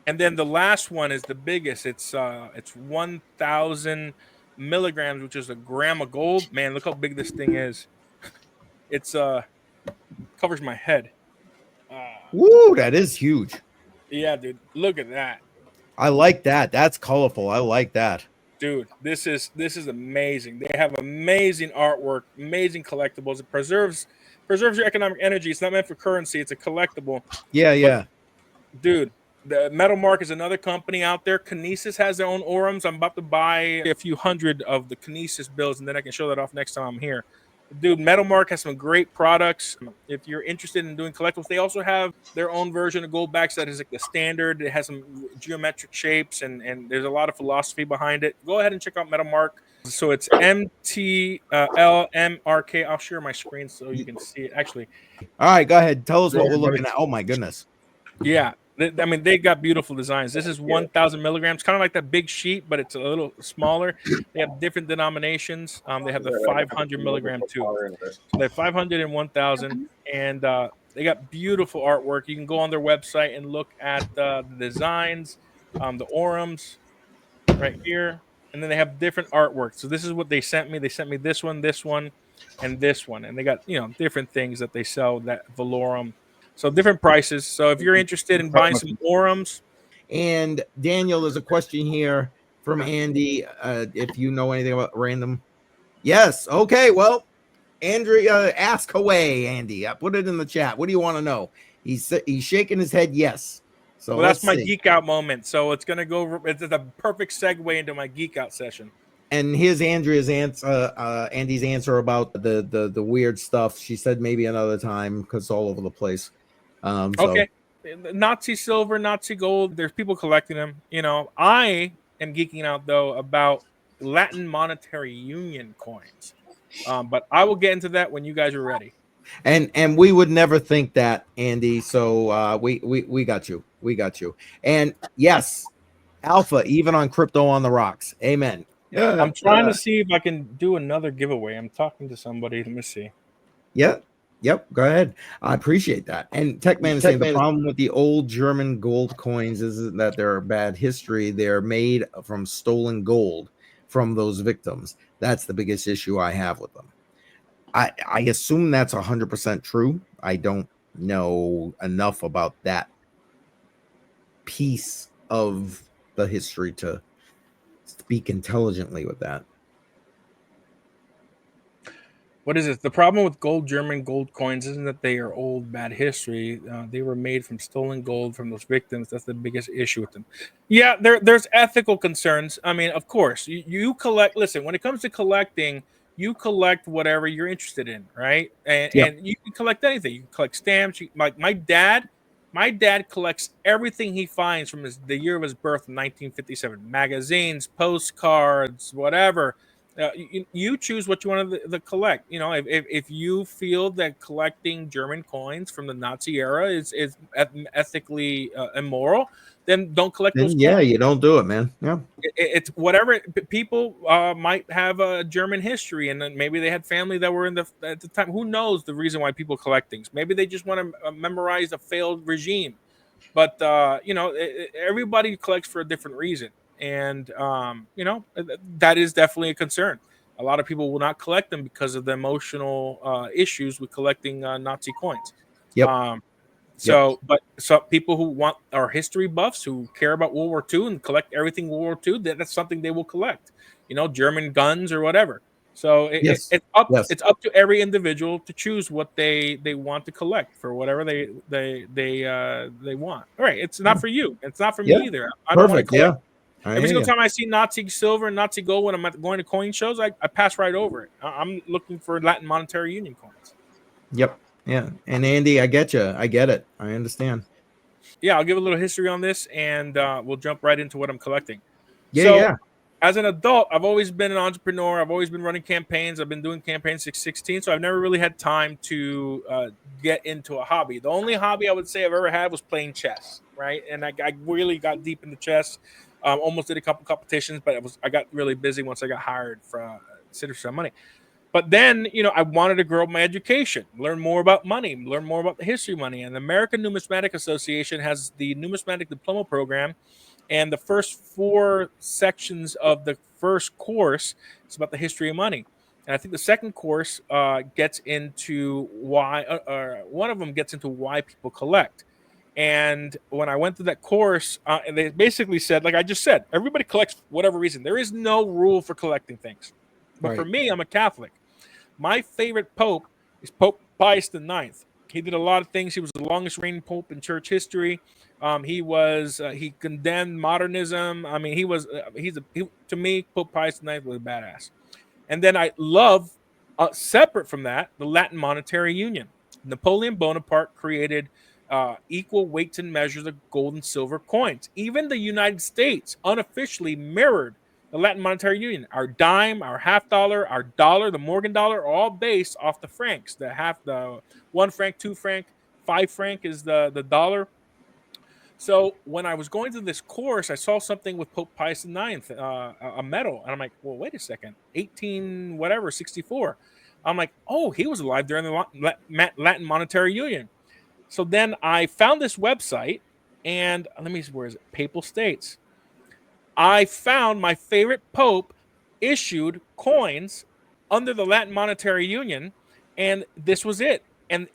and then the last one is the biggest. It's 1,000 milligrams, which is a gram of gold. Man, look how big this thing is. It's covers my head. Woo, that is huge. Yeah, dude, look at that, I like that. That's colorful. I like that. dude. This is amazing. They have amazing artwork, amazing collectibles. It preserves your economic energy. It's not meant for currency. It's a collectible. Yeah, But yeah. dude, the Metalmark is another company out there. Kinesis has their own Aurums. I'm about to buy a few hundred of the Kinesis bills, and then I can show that off next time I'm here. Dude, Metalmark has some great products. If you're interested in doing collectibles, they also have their own version of Goldbacks that is like the standard. It has some geometric shapes, and there's a lot of philosophy behind it. Go ahead and check out Metalmark. So it's MTLMRK. I'll share my screen so you can see it. Actually, All right, go ahead. Tell us what we're looking at. Oh my goodness. yeah. I mean, they got beautiful designs. This is 1,000 milligrams, kind of like that big sheet, but it's a little smaller. They have different denominations. They have the 500 milligram too. So they have 500 and 1,000, and they got beautiful artwork. You can go on their website and look at the designs, the Aurums right here, and then they have different artwork. So this is what they sent me. They sent me this one, and this one, and they got different things that they sell, that Valorum. So different prices. So if you're interested in buying some Aurums, And Daniel, there's a question here from Andy. If you know anything about random. Yes. Okay. Well, Andrea, ask away, Andy. I put it in the chat. What do you want to know? He's shaking his head. Yes. So well, that's my see. geek out moment. So it's gonna go. It's a perfect segue into my geek out session. And here's Andrea's answer. Andy's answer about the weird stuff. She said maybe another time because it's all over the place. Okay. Nazi silver, Nazi gold. There's people collecting them. I am geeking out though about Latin Monetary Union coins. But I will get into that when you guys are ready. And we would never think that, Andy. So we got you. We got you. And yes, Alpha, even on Crypto on the Rocks. Amen. I'm trying to see if I can do another giveaway. I'm talking to somebody. Let me see. Yeah. Yep. Go ahead. I appreciate that. And Techman is saying the problem with the old German gold coins isn't that they're a bad history. They're made from stolen gold from those victims. That's the biggest issue I have with them. I assume that's 100% true. I don't know enough about that piece of the history to speak intelligently with that. What is it? The problem with German gold coins isn't that they are old, bad history. They were made from stolen gold from those victims. That's the biggest issue with them. Yeah, there's ethical concerns. I mean, of course, you collect. Listen, when it comes to collecting, you collect whatever you're interested in, right? And you can collect anything. You can collect stamps. Like my dad collects everything he finds from the year of his birth, 1957. Magazines, postcards, whatever. You choose what you want to collect. If you feel that collecting German coins from the Nazi era is ethically immoral, then don't collect those coins. Yeah, you don't do it, man. Yeah, it's whatever. People might have a German history, and then maybe they had family that were at the time. Who knows the reason why people collect things? Maybe they just want to memorize a failed regime. But everybody collects for a different reason. And that is definitely a concern. A lot of people will not collect them because of the emotional issues with collecting Nazi coins. Yep. So, but some people who are history buffs who care about World War II and collect everything World War II, that's something they will collect. German guns or whatever. So Yes. it's up to every individual to choose what they want to collect for whatever they want. All right, it's not for you. It's not for me either. I don't want to Perfect. collect. Yeah. Every single time I see Nazi silver and Nazi gold when I'm going to coin shows, I pass right over it. I'm looking for Latin Monetary Union coins. Yep. Yeah. And Andy, I get you. I get it. I understand. Yeah, I'll give a little history on this, and we'll jump right into what I'm collecting. Yeah. As an adult, I've always been an entrepreneur. I've always been running campaigns. I've been doing campaigns since 16, so I've never really had time to get into a hobby. The only hobby I would say I've ever had was playing chess, right? And I really got deep into chess. Almost did a couple competitions, but I got really busy once I got hired for Citizen for Money. But then, I wanted to grow my education, learn more about money, learn more about the history of money. And the American Numismatic Association has the Numismatic Diploma Program. And the first 4 sections of the first course is about the history of money. And I think the second course gets into why, one of them gets into why people collect. And when I went through that course, they basically said, like I just said, everybody collects for whatever reason. There is no rule for collecting things. But for me, I'm a Catholic. My favorite pope is Pope Pius IX. He did a lot of things. He was the longest reigning pope in church history. He condemned modernism. I mean, to me, Pope Pius IX was a badass. And then I love, separate from that, the Latin Monetary Union. Napoleon Bonaparte created equal weights and measures of gold and silver coins. Even the United States unofficially mirrored the Latin Monetary Union. Our dime, our half dollar, our dollar, the Morgan dollar are all based off the francs. The 1 franc, 2 franc, 5 franc is the dollar. So when I was going through this course, I saw something with Pope Pius IX, a medal, and I'm like, well, wait a second, 18 whatever 64. I'm like, oh, he was alive during the Latin Monetary Union. So then I found this website, and let me see, where is it? Papal States. I found my favorite pope issued coins under the Latin Monetary Union, and this was it. And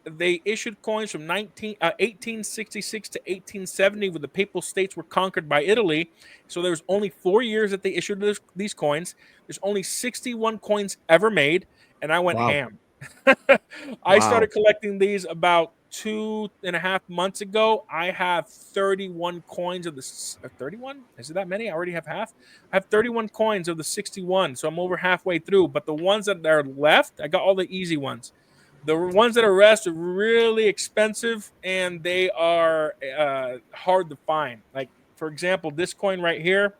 they issued coins from 1866 to 1870 when the Papal States were conquered by Italy. So there was only 4 years that they issued these coins. There's only 61 coins ever made, and I went ham. I started collecting these about 2.5 months ago. I have 31 coins of the 31. Is it that many? I already have half. I have 31 coins of the 61, so I'm over halfway through. But the ones that are left, I got all the easy ones. The ones that are rest are really expensive, and they are hard to find. Like, for example, this coin right here,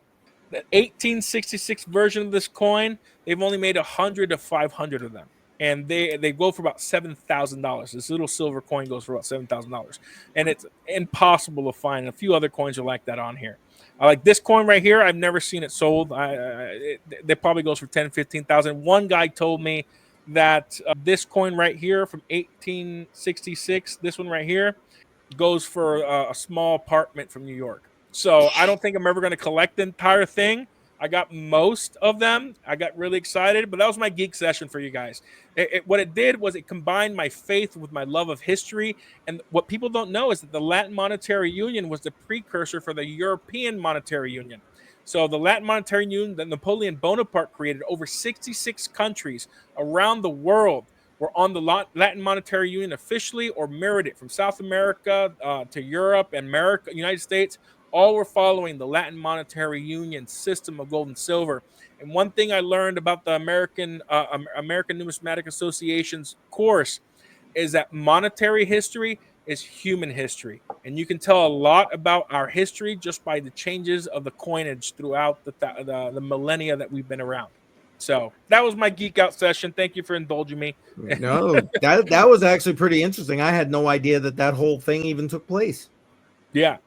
the 1866 version of this coin, they've only made 100 to 500 of them, and they go for about $7,000. This little silver coin goes for about $7,000, and it's impossible to find. A few other coins are like that on here. Like this coin right here, I've never seen it sold. They probably goes for 10, 15,000. One guy told me that this coin right here from 1866, this one right here, goes for a small apartment from New York. So I don't think I'm ever going to collect the entire thing. I got most of them. I got really excited, but that was my geek session for you guys. What it did was it combined my faith with my love of history. And what people don't know is that the Latin Monetary Union was the precursor for the European Monetary Union. So the Latin Monetary Union that Napoleon Bonaparte created, over 66 countries around the world were on the Latin Monetary Union officially or mirrored it, from South America to Europe and United States. All were following the Latin Monetary Union system of gold and silver. And one thing I learned about the American Numismatic Association's course is that monetary history is human history. And you can tell a lot about our history just by the changes of the coinage throughout the millennia that we've been around. So that was my geek out session. Thank you for indulging me. No, that was actually pretty interesting. I had no idea that whole thing even took place. Yeah.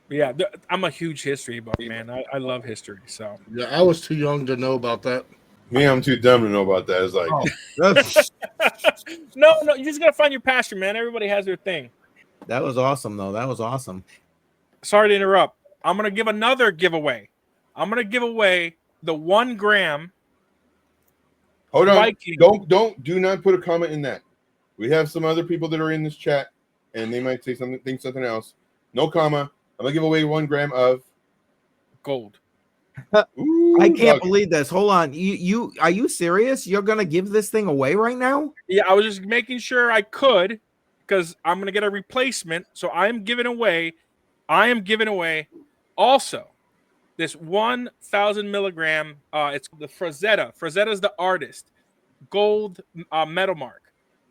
I'm a huge history buff, man. I love history. So yeah, I was too young to know about that. Me, I'm too dumb to know about that. It's like, no, you just gotta find your passion, man. Everybody has their thing. That was awesome, though. That was awesome. Sorry to interrupt. I'm gonna give another giveaway. I'm gonna give away the 1 gram. hold on. Viking. Do not put a comment in that. We have some other people that are in this chat, and they might say something else. No comma. I'm gonna give away 1 gram of gold. Ooh, I can't dog. believe this. Hold on. You are you serious? You're gonna give this thing away right now? Yeah, I was just making sure I could because I'm gonna get a replacement. So I am giving away also this 1,000 milligram. It's the Frazetta. Frazetta is the artist. Gold metal mark.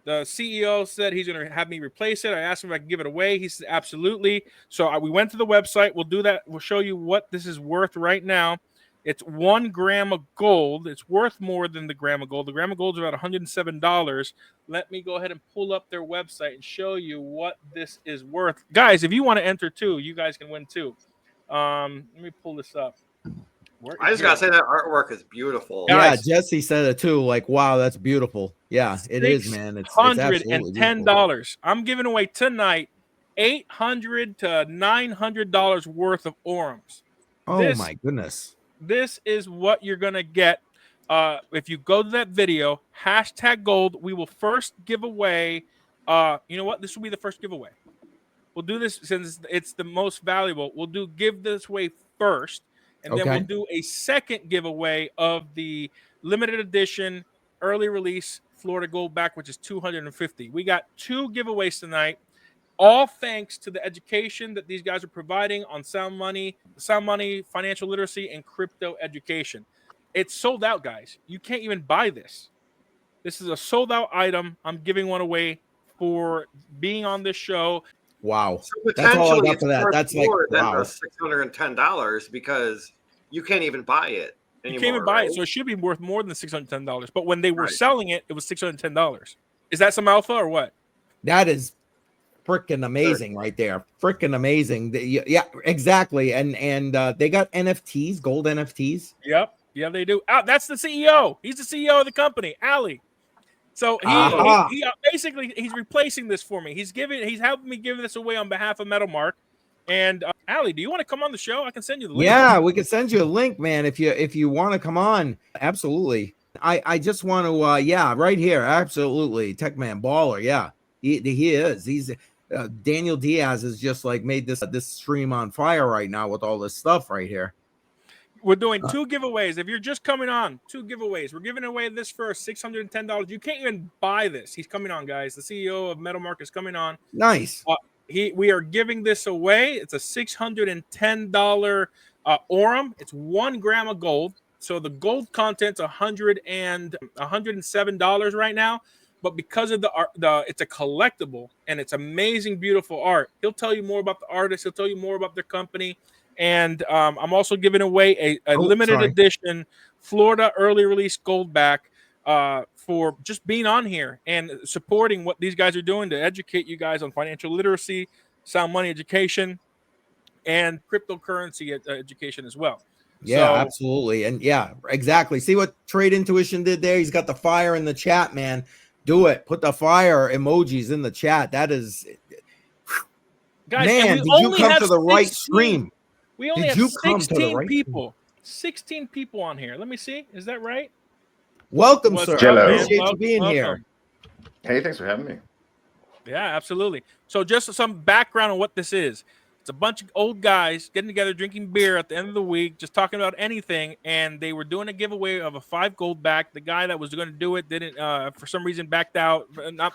The CEO said he's going to have me replace it. I asked him if I could give it away. He said absolutely. So we went to the website. We'll do that. We'll show you what this is worth right now. It's 1 gram of gold. It's worth more than the gram of gold. The gram of gold is about $107. Let me go ahead and pull up their website and show you what this is worth. Guys, if you want to enter too, you guys can win too. Let me pull this up. I just gotta say that artwork is beautiful. Yeah, Guys. Jesse said it too. Like, wow, that's beautiful. Yeah, it is, man. It's absolutely beautiful. $610. I'm giving away tonight $800 to $900 worth of Aurums. Oh my goodness. This is what you're gonna get. If you go to that video, #gold, we will first give away. You know what? This will be the first giveaway. We'll do this since it's the most valuable. We'll give this away first, and then we'll Okay. do a second giveaway of the limited edition early release Florida Goldback, which is 250. We got 2 giveaways tonight, all thanks to the education that these guys are providing on sound money, financial literacy, and crypto education. It's sold out, guys. You can't even buy this. This is a sold out item. I'm giving one away for being on this show. Wow. So That's all I potentially got it's for that. worth That's like, more than wow. the $610 because you can't even buy it anymore. You can't even buy right? it, so it should be worth more than $610. But when they were Right. selling it, it was $610. Is that some alpha or what? That is freaking amazing right there. Freaking amazing. Yeah, exactly. And they got NFTs, gold NFTs. Yep. Yeah, they do. That's the CEO. He's the CEO of the company, Ali. So he basically he's replacing this for me. He's helping me give this away on behalf of MetalMark. And Ali, do you want to come on the show? I can send you the link. Yeah, we can send you a link, man, if you want to come on. Absolutely. I just want to yeah, right here. Absolutely. Techman Baller. Yeah. He is. He's Daniel Diaz has just like made this stream on fire right now with all this stuff right here. We're doing 2 giveaways. If you're just coming on, 2 giveaways. We're giving away this for $610. You can't even buy this. He's coming on, guys. The CEO of MetalMark is coming on. Nice. We are giving this away. It's a $610 Aurum. It's 1 gram of gold. So the gold content's $107 right now. But because of the art, it's a collectible and it's amazing, beautiful art. He'll tell you more about the artist. He'll tell you more about their company. And I'm also giving away a limited edition Florida early release Goldback for just being on here and supporting what these guys are doing to educate you guys on financial literacy, sound money education, and cryptocurrency education as well. Yeah, absolutely. And yeah, exactly. See what Trade Intuition did there? He's got the fire in the chat, man. Do it. Put the fire emojis in the chat. That is, guys, man, did you come to the right stream? We only have 16 people. 16 people on here. Let me see. Is that right? Welcome, sir. Jello. Appreciate you being here. Hey, thanks for having me. Yeah, absolutely. So just some background on what this is. It's a bunch of old guys getting together, drinking beer at the end of the week, just talking about anything. And they were doing a giveaway of a 5 Goldback. The guy that was going to do it didn't, for some reason, backed out, not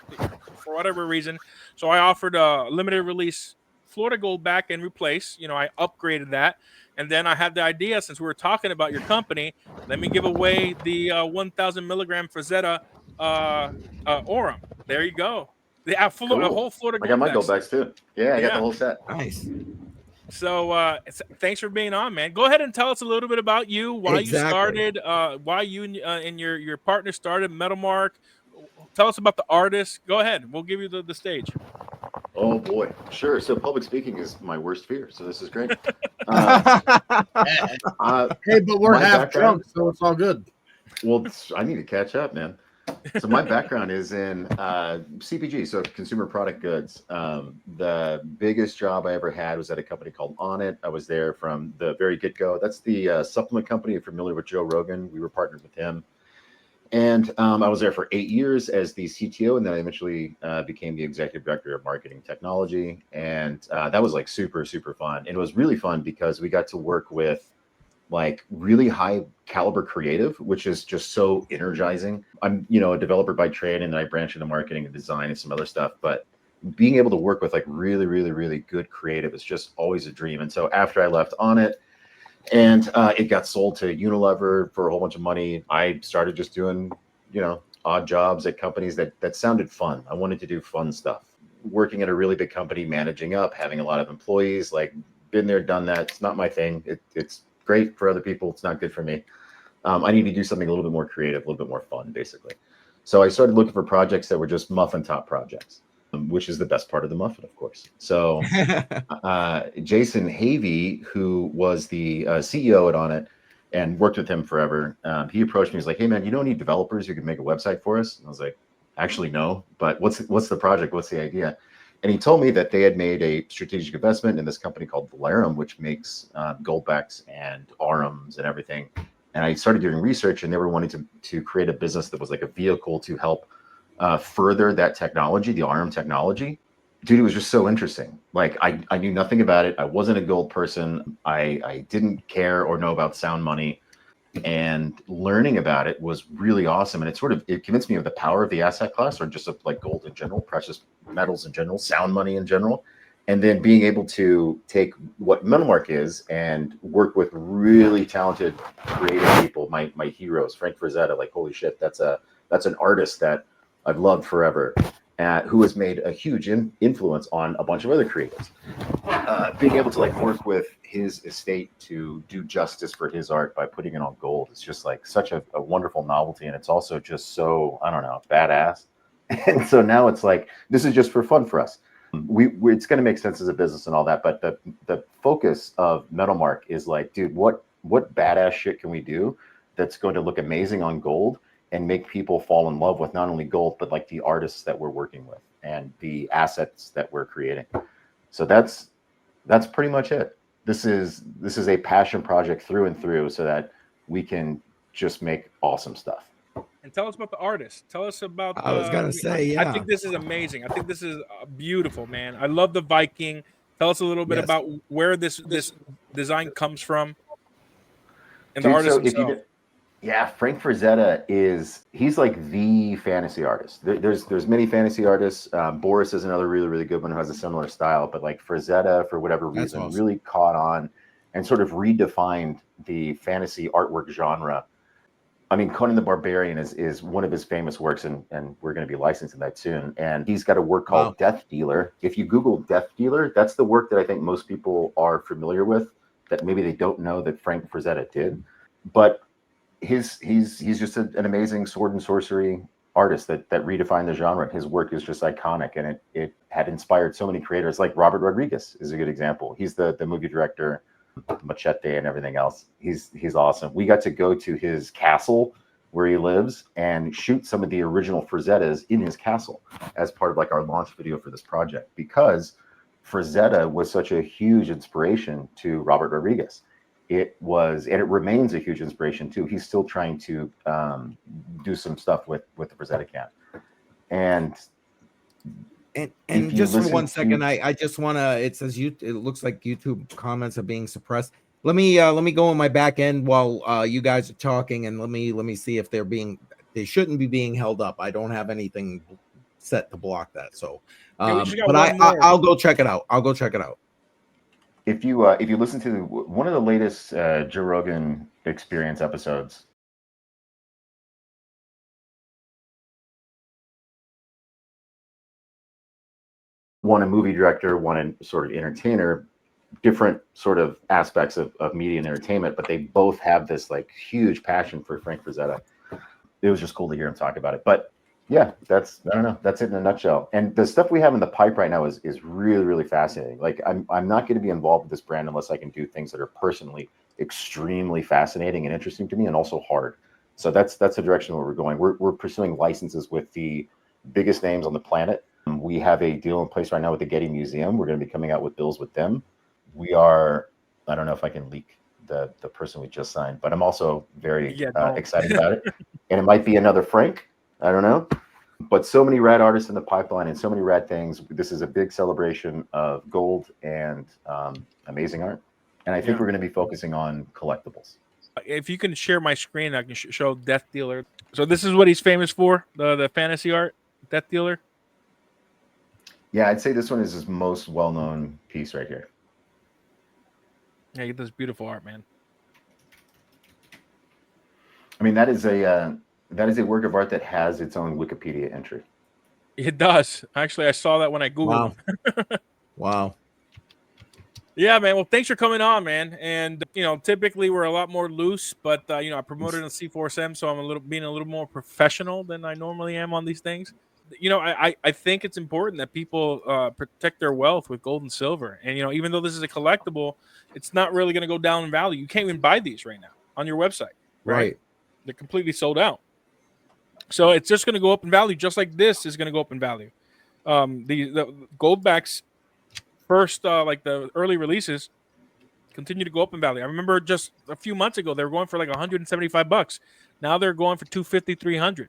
for whatever reason. So I offered a limited release Florida Goldback and replace. I upgraded that. And then I had the idea, since we were talking about your company, let me give away the 1,000 milligram Frazetta Aurum. There you go. The whole Florida Goldback. I got my Goldbacks too. Yeah, I got the whole set. Nice. So thanks for being on, man. Go ahead and tell us a little bit about you, why you started, why you and your partner started MetalMark. Tell us about the artist. Go ahead. We'll give you the stage. Oh boy, sure. So public speaking is my worst fear. So this is great. Hey, but we're half drunk, so it's all good. Well, I need to catch up, man. So my background is in CPG, so consumer product goods. The biggest job I ever had was at a company called On It. I was there from the very get-go. That's the supplement company. You're familiar with Joe Rogan. We were partnered with him. And I was there for 8 years as the CTO, and then I eventually became the executive director of marketing technology. And that was like super, super fun. And it was really fun because we got to work with like really high caliber creative, which is just so energizing. I'm, a developer by trade, and then I branch into marketing and design and some other stuff. But being able to work with like really, really, really good creative is just always a dream. And so after I left On It, and it got sold to Unilever for a whole bunch of money, I started just doing, odd jobs at companies that sounded fun. I wanted to do fun stuff. Working at a really big company, managing up, having a lot of employees, like been there, done that. It's not my thing. It's great for other people. It's not good for me. I need to do something a little bit more creative, a little bit more fun, basically. So I started looking for projects that were just muffin top projects, which is the best part of the muffin, of course. So Jason Havey, who was the CEO at On It and worked with him forever, he approached me. He's like, "Hey, man, you don't need developers who can make a website for us?" And I was like, "Actually, no. But what's the project? What's the idea?" And he told me that they had made a strategic investment in this company called Bullion, which makes Goldbacks and Aurums and everything. And I started doing research, and they were wanting to create a business that was like a vehicle to help further that technology, the Aurum technology. Dude, it was just so interesting. Like I knew nothing about it. I wasn't a gold person. I didn't care or know about sound money. And learning about it was really awesome. And it convinced me of the power of the asset class, or just of like gold in general, precious metals in general, sound money in general. And then being able to take what Metalmark is and work with really talented, creative people, my heroes, Frank Frazetta, like, holy shit, that's an artist that I've loved forever, who has made a huge influence on a bunch of other creatives. Being able to like work with his estate to do justice for his art by putting it on gold is just like such a wonderful novelty, and it's also just so, I don't know, badass. And so now it's like, this is just for fun for us. It's going to make sense as a business and all that, but the focus of Metalmark is like, dude, what badass shit can we do that's going to look amazing on gold and make people fall in love with not only gold, but like the artists that we're working with and the assets that we're creating. So that's pretty much it. This is a passion project through and through, so that we can just make awesome stuff. And tell us about the artist. Tell us about. I was gonna say, yeah. I think this is amazing. I think this is beautiful, man. I love the Viking. Tell us a little bit about where this design comes from, and the artist himself. Yeah, Frank Frazetta he's like the fantasy artist. There's many fantasy artists. Boris is another really, really good one who has a similar style, but like Frazetta, for whatever reason, really caught on and sort of redefined the fantasy artwork genre. I mean, Conan the Barbarian is one of his famous works, and we're going to be licensing that soon. And he's got a work called Death Dealer. If you Google Death Dealer, that's the work that I think most people are familiar with, that maybe they don't know that Frank Frazetta did. But he's just an amazing sword and sorcery artist that redefined the genre. His work is just iconic, and it had inspired so many creators. Like Robert Rodriguez is a good example. He's the movie director, Machete and everything else. He's awesome. We got to go to his castle where he lives and shoot some of the original Frazettas in his castle as part of like our launch video for this project, because Frazetta was such a huge inspiration to Robert Rodriguez. It was, and it remains a huge inspiration too. He's still trying to do some stuff with the Frazetta camp. And just for 1 second, I just want to. It says it looks like YouTube comments are being suppressed. Let me go on my back end while you guys are talking, and let me see if they shouldn't be being held up. I don't have anything set to block that. So, but I'll go check it out. I'll go check it out. If you listen to one of the latest Joe Rogan Experience episodes. One a movie director, one a sort of entertainer, different sort of aspects of media and entertainment, but they both have this like huge passion for Frank Frazetta. It was just cool to hear him talk about it. But yeah, I don't know. That's it in a nutshell. And the stuff we have in the pipe right now is really, really fascinating. Like I'm not going to be involved with this brand unless I can do things that are personally extremely fascinating and interesting to me, and also hard. So that's the direction where we're going. We're pursuing licenses with the biggest names on the planet. We have a deal in place right now with the Getty Museum. We're going to be coming out with bills with them. We are, I don't know if I can leak the person we just signed, but I'm also very excited about it. and it might be another Frank. I don't know. But so many rad artists in the pipeline and so many rad things. This is a big celebration of gold and amazing art. And I think we're going to be focusing on collectibles. If you can share my screen, I can show Death Dealer. So this is what he's famous for, the fantasy art, Death Dealer. Yeah, I'd say this one is his most well-known piece right here. Yeah, he does beautiful art, man. I mean, that is a work of art that has its own Wikipedia entry. It does. Actually, I saw that when I Googled. Wow. Wow. Yeah, man. Well, thanks for coming on, man. And typically we're a lot more loose, but I promoted on C4SM, so I'm being a little more professional than I normally am on these things. I think it's important that people protect their wealth with gold and silver. And even though this is a collectible, it's not really going to go down in value. You can't even buy these right now on your website, right? They're completely sold out. So it's just going to go up in value, just like this is going to go up in value. The Goldback's first, like the early releases, continue to go up in value. I remember just a few months ago they were going for like $175. Now they're going for $250, $300.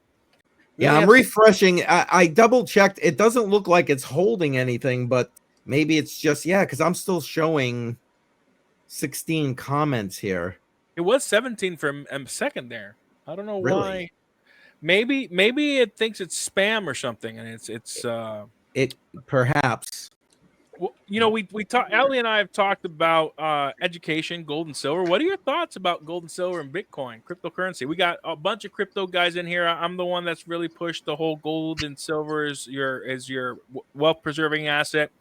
Yeah, I'm refreshing. I double checked. It doesn't look like it's holding anything, but maybe it's just because I'm still showing 16 comments here. It was 17 for a second there. I don't know Really? why. Maybe it thinks it's spam or something, and it's it perhaps. Well, we talk. Ellie and I have talked about education, gold and silver. What are your thoughts about gold and silver and Bitcoin, cryptocurrency? We got a bunch of crypto guys in here. I'm the one that's really pushed the whole gold and silver as your wealth preserving asset,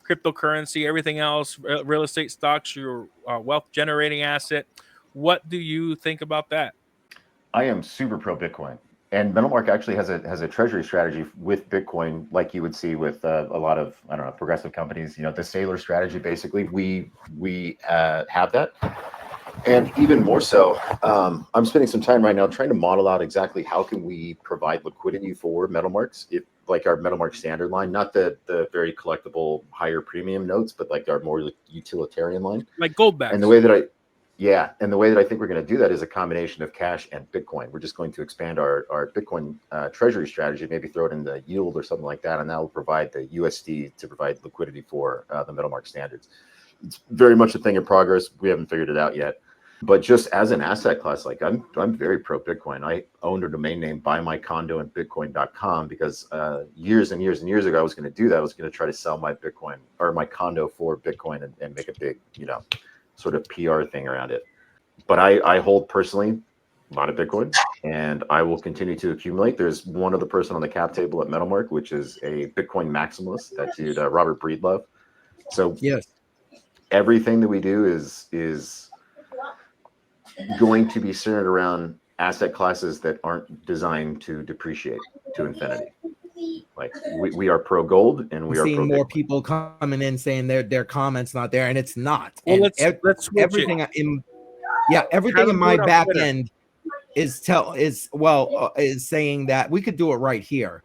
cryptocurrency, everything else, real estate stocks, your wealth generating asset. What do you think about that? I am super pro Bitcoin, and Metalmark actually has a treasury strategy with Bitcoin, like you would see with a lot of progressive companies. The Saylor strategy, basically, we have that, and even more so. I'm spending some time right now trying to model out exactly how can we provide liquidity for Metalmarks, like our Metalmark standard line, not the very collectible higher premium notes, but like our more utilitarian line, like Goldback. And the way that I think we're going to do that is a combination of cash and Bitcoin. We're just going to expand our Bitcoin treasury strategy, maybe throw it in the yield or something like that, and that will provide the USD to provide liquidity for the Metalmark standards. It's very much a thing in progress. We haven't figured it out yet. But just as an asset class, like I'm very pro Bitcoin. I owned a domain name buymycondoandbitcoin.com because years and years and years ago I was going to do that. I was going to try to sell my Bitcoin or my condo for Bitcoin and make a big, sort of PR thing around it. But I hold personally a lot of Bitcoin, and I will continue to accumulate. There's one other person on the cap table at Metalmark, which is a Bitcoin maximalist, that dude Robert Breedlove. So yes, everything that we do is going to be centered around asset classes that aren't designed to depreciate to infinity. Like we are pro gold, and we are seeing pro more Bitcoin. people coming in saying their comments not there, and it's not. Well, and let's switch everything it. everything in my do it on back Twitter. end is saying that we could do it right here.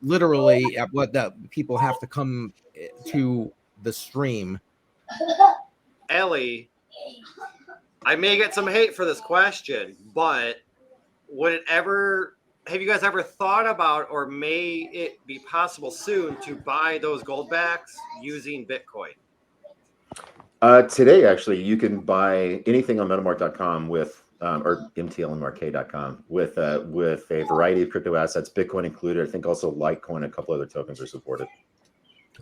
Literally, at what the people have to come to the stream. Ellie, I may get some hate for this question, but have you guys ever thought about, or may it be possible soon, to buy those Goldbacks using Bitcoin? Today, actually, you can buy anything on Metamark.com with or mtlmrk.com with a variety of crypto assets, Bitcoin included. I think also Litecoin, a couple other tokens are supported.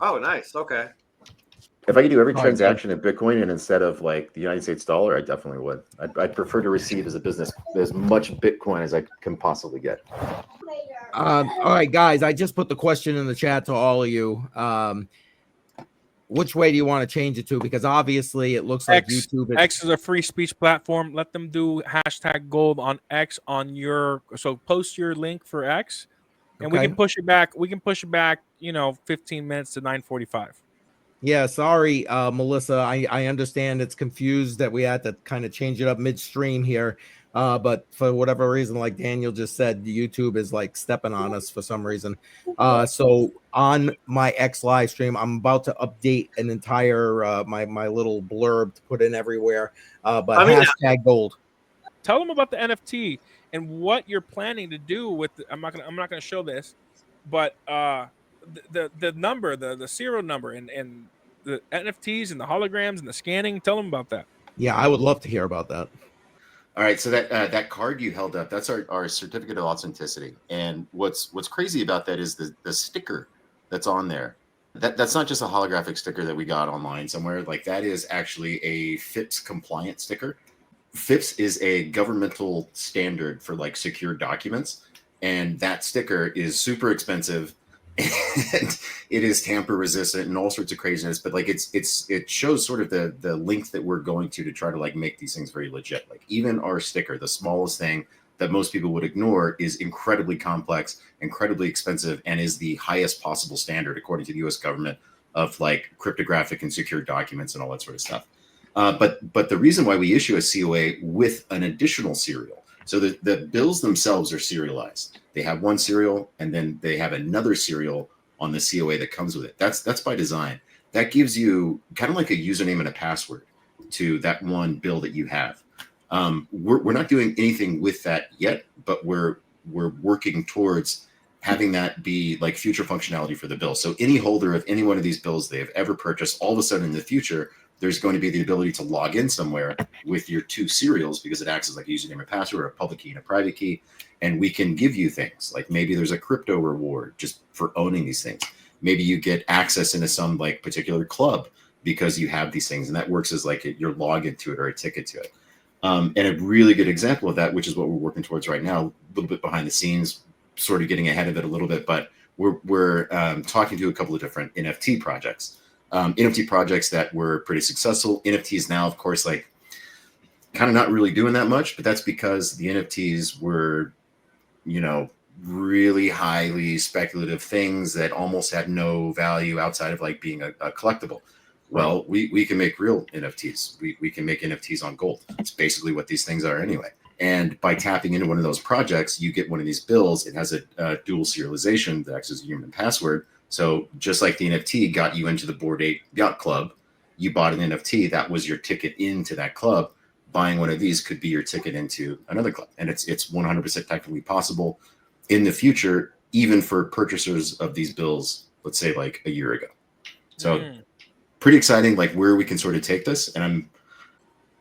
Oh, nice. Okay. If I could do every transaction in Bitcoin and instead of like the United States dollar, I definitely would. I'd prefer to receive as a business as much Bitcoin as I can possibly get. All right, guys, I just put the question in the chat to all of you. Which way do you want to change it to? Because obviously it looks like YouTube. X is a free speech platform. Let them do #gold on X so post your link for X, and we can push it back. 15 minutes to 9:45. Yeah, sorry, Melissa. I understand it's confused that we had to kind of change it up midstream here. But for whatever reason, like Daniel just said, YouTube is like stepping on us for some reason. So on my X live stream, I'm about to update an entire my little blurb to put in everywhere. But #gold. tell them about the NFT and what you're planning to do with. I'm not gonna show this, but the number, the serial number, and the NFTs and the holograms and the scanning. Tell them about that. Yeah, I would love to hear about that. All right, so that card you held up, that's our certificate of authenticity. And what's crazy about that is the sticker that's on there. That's not just a holographic sticker that we got online somewhere. Like, that is actually a FIPS compliant sticker. FIPS is a governmental standard for like secure documents, and that sticker is super expensive, and it is tamper resistant and all sorts of craziness. But like, it shows sort of the length that we're going to try to like make these things very legit. Like, even our sticker, the smallest thing that most people would ignore, is incredibly complex, incredibly expensive, and is the highest possible standard according to the U.S. government of like cryptographic and secure documents and all that sort of stuff. But the reason why we issue a COA with an additional serial, so the bills themselves are serialized. They have one serial, and then they have another serial on the COA that comes with it. That's by design. That gives you kind of like a username and a password to that one bill that you have. We're not doing anything with that yet, but we're working towards having that be like future functionality for the bill. So any holder of any one of these bills they have ever purchased, all of a sudden in the future, there's going to be the ability to log in somewhere with your two serials, because it acts as like a username and password, a public key and a private key. And we can give you things like, maybe there's a crypto reward just for owning these things. Maybe you get access into some like particular club because you have these things, and that works as like your login to it or a ticket to it. And a really good example of that, which is what we're working towards right now, a little bit behind the scenes, sort of getting ahead of it a little bit, but we're talking to a couple of different NFT projects. NFT projects that were pretty successful. NFTs now, of course, like kind of not really doing that much, but that's because the NFTs were, really highly speculative things that almost had no value outside of like being a collectible. Well, we can make real NFTs. We can make NFTs on gold. It's basically what these things are anyway. And by tapping into one of those projects, you get one of these bills. It has a dual serialization that acts as a human password. So just like the NFT got you into the Bored Ape Yacht Club, you bought an NFT. That was your ticket into that club. Buying one of these could be your ticket into another club. And it's 100% technically possible in the future, even for purchasers of these bills, let's say like a year ago. So pretty exciting, like where we can sort of take this. And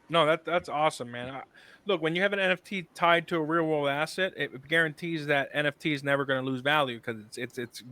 that's awesome, man. Look, when you have an NFT tied to a real world asset, it guarantees that NFT is never going to lose value, because it's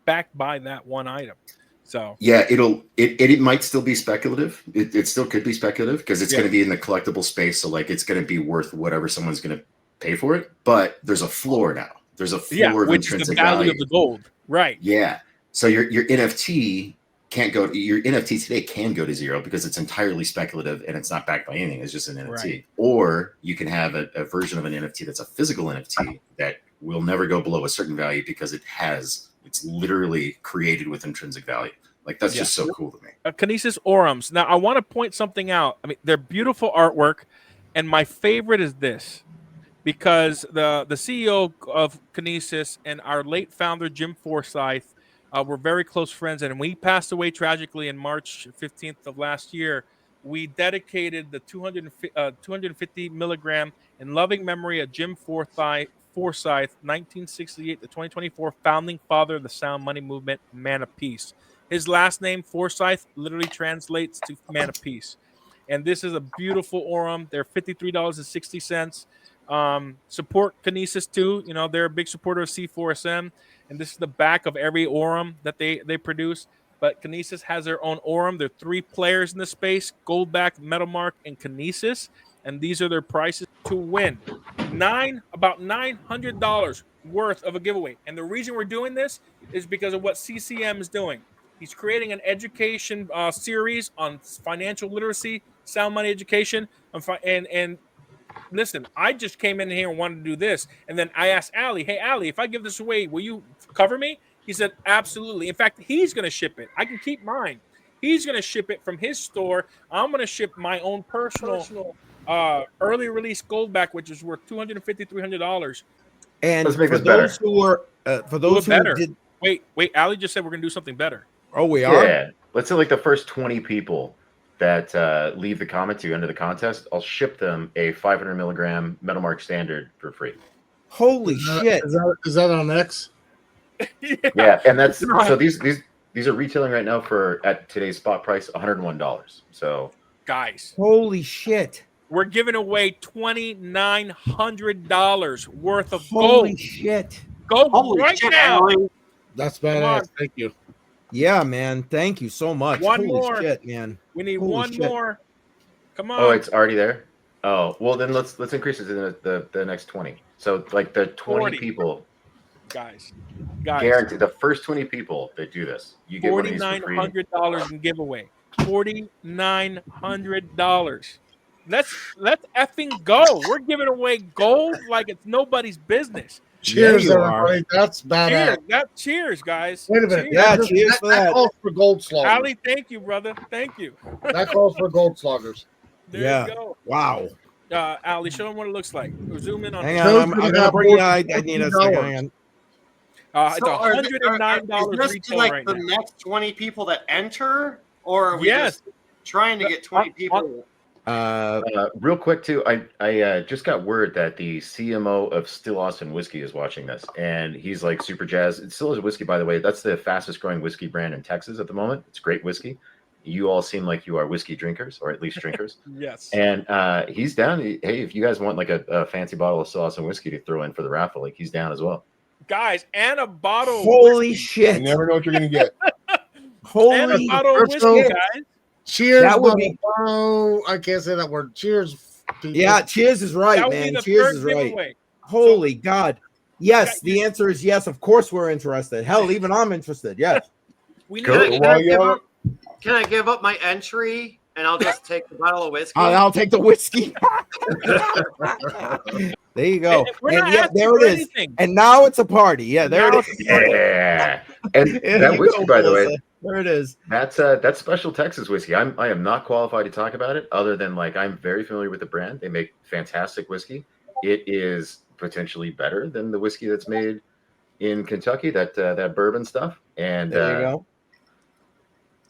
backed by that one item. So yeah, it might still be speculative. It still could be speculative because it's going to be in the collectible space. So like, it's going to be worth whatever someone's going to pay for it. But there's a floor now. There's a floor of which intrinsic is the value of the gold, right? Yeah. So your NFT can't go. Your NFT today can go to zero because it's entirely speculative and it's not backed by anything. It's just an NFT. Right. Or you can have a version of an NFT that's a physical NFT that will never go below a certain value because it's literally created with intrinsic value. Like, that's just so cool to me. Kinesis Aurums. Now, I want to point something out. I mean, they're beautiful artwork, and my favorite is this, because the CEO of Kinesis and our late founder, Jim Forsyth, were very close friends. And when he passed away tragically in March 15th of last year, we dedicated the 250 milligram in loving memory of Jim Forsyth, 1968 to 2024, founding father of the sound money movement, man of peace. His last name, Forsyth, literally translates to man of peace. And this is a beautiful Aurum. They're $53.60. Support Kinesis too. They're a big supporter of C4SM, and this is the back of every Aurum that they produce. But Kinesis has their own Aurum. There are 3 players in the space: Goldback, Metalmark, and Kinesis, and these are their prices to win. About $900 worth of a giveaway. And the reason we're doing this is because of what CCM is doing. He's creating an education series on financial literacy, sound money education, and listen, I just came in here and wanted to do this. And then I asked Ali, hey, Ali, if I give this away, will you cover me? He said, absolutely. In fact, he's going to ship it. I can keep mine. He's going to ship it from his store. I'm going to ship my own personal early release Goldback, which is worth $250, $300. And let's make for this those better. who are, for those who better. did, Wait, Ali just said we're going to do something better. oh, we are? Yeah. Let's say like the first 20 people that leave the comment to enter the contest, I'll ship them a 500 milligram Metalmark Standard for free. Holy shit! Is that on X? Yeah, and that's so these are retailing right now for at today's spot price $101. So guys, holy shit! We're giving away $2,900 worth of Holy gold. shit! Gold Holy right shit, now. Allie. That's Come on. badass. Thank you. Yeah, man. Thank you so much. One Holy more. shit, man. We need Holy one shit. more. Come on. oh, it's already there. Oh, well then let's increase it to the next 20. So like the 20 40. people, guys. guarantee the first 20 people that do this, you get one of these for free. $4,900 in giveaway. $4,900. Let's effing go. We're giving away gold like it's nobody's business. Cheers, you everybody. That's badass. Cheers, guys. Wait a minute. Cheers. Yeah, cheers for that. calls for gold sloggers. Ali, thank you, brother. Thank you. That calls for gold sloggers. There you go. Wow. Ali, show them what it looks like. Zoom in on Hang it. on. I'm gonna gonna have bring more you. I than need a second. $14. Hang on. It's $109 Is this retail like right the now. next 20 people that enter, or are we Yes. just trying to get 20 people? Real quick too, I just got word that the CMO of Still Austin Whiskey is watching this, and he's like super jazzed. It's Still is Whiskey, by the way. That's the fastest growing whiskey brand in Texas at the moment. It's great whiskey. You all seem like you are whiskey drinkers, or at least drinkers. Yes. And he's down. Hey, if you guys want like a fancy bottle of Still Austin Whiskey to throw in for the raffle, like he's down as well. Guys, and a bottle Holy of shit! You never know what you're gonna get. and a Holy bottle of whiskey, shit. guys. Cheers, That would be- Oh, I can't say that word. Cheers. People. yeah. Cheers is right, That would be man. the Cheers third is right. giveaway. Holy God. Yes, got the answer is yes. Of course, we're interested. Hell, even I'm interested. Yes. We Cool. need Can I give up my entry and I'll just take the bottle of whiskey? I'll take the whiskey. There you go. We're And not yeah, asking there for it is. anything. And now it's a party. Yeah, there Now it is. Yeah, and There that you whiskey, go, by the way, Melissa. There it is. that's special Texas whiskey. I am not qualified to talk about it, other than like I'm very familiar with the brand. They make fantastic whiskey. It is potentially better than the whiskey that's made in Kentucky, that bourbon stuff. And There you go.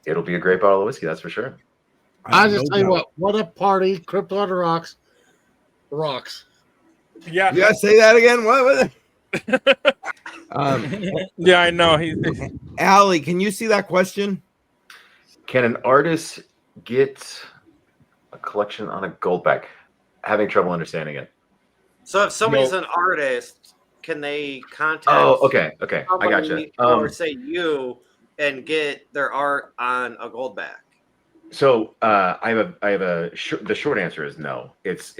it'll be a great bottle of whiskey, that's for sure. I just tell you what a party. Crypto on the rocks. Rocks. Yeah. You gotta say that again. What? Yeah, I know. Allie, can you see that question? Can an artist get a collection on a Goldback? Having trouble understanding it. So if somebody's an artist, can they contact? Oh, okay. I got you. Or say you and get their art on a Goldback. So I have the short answer is no. It's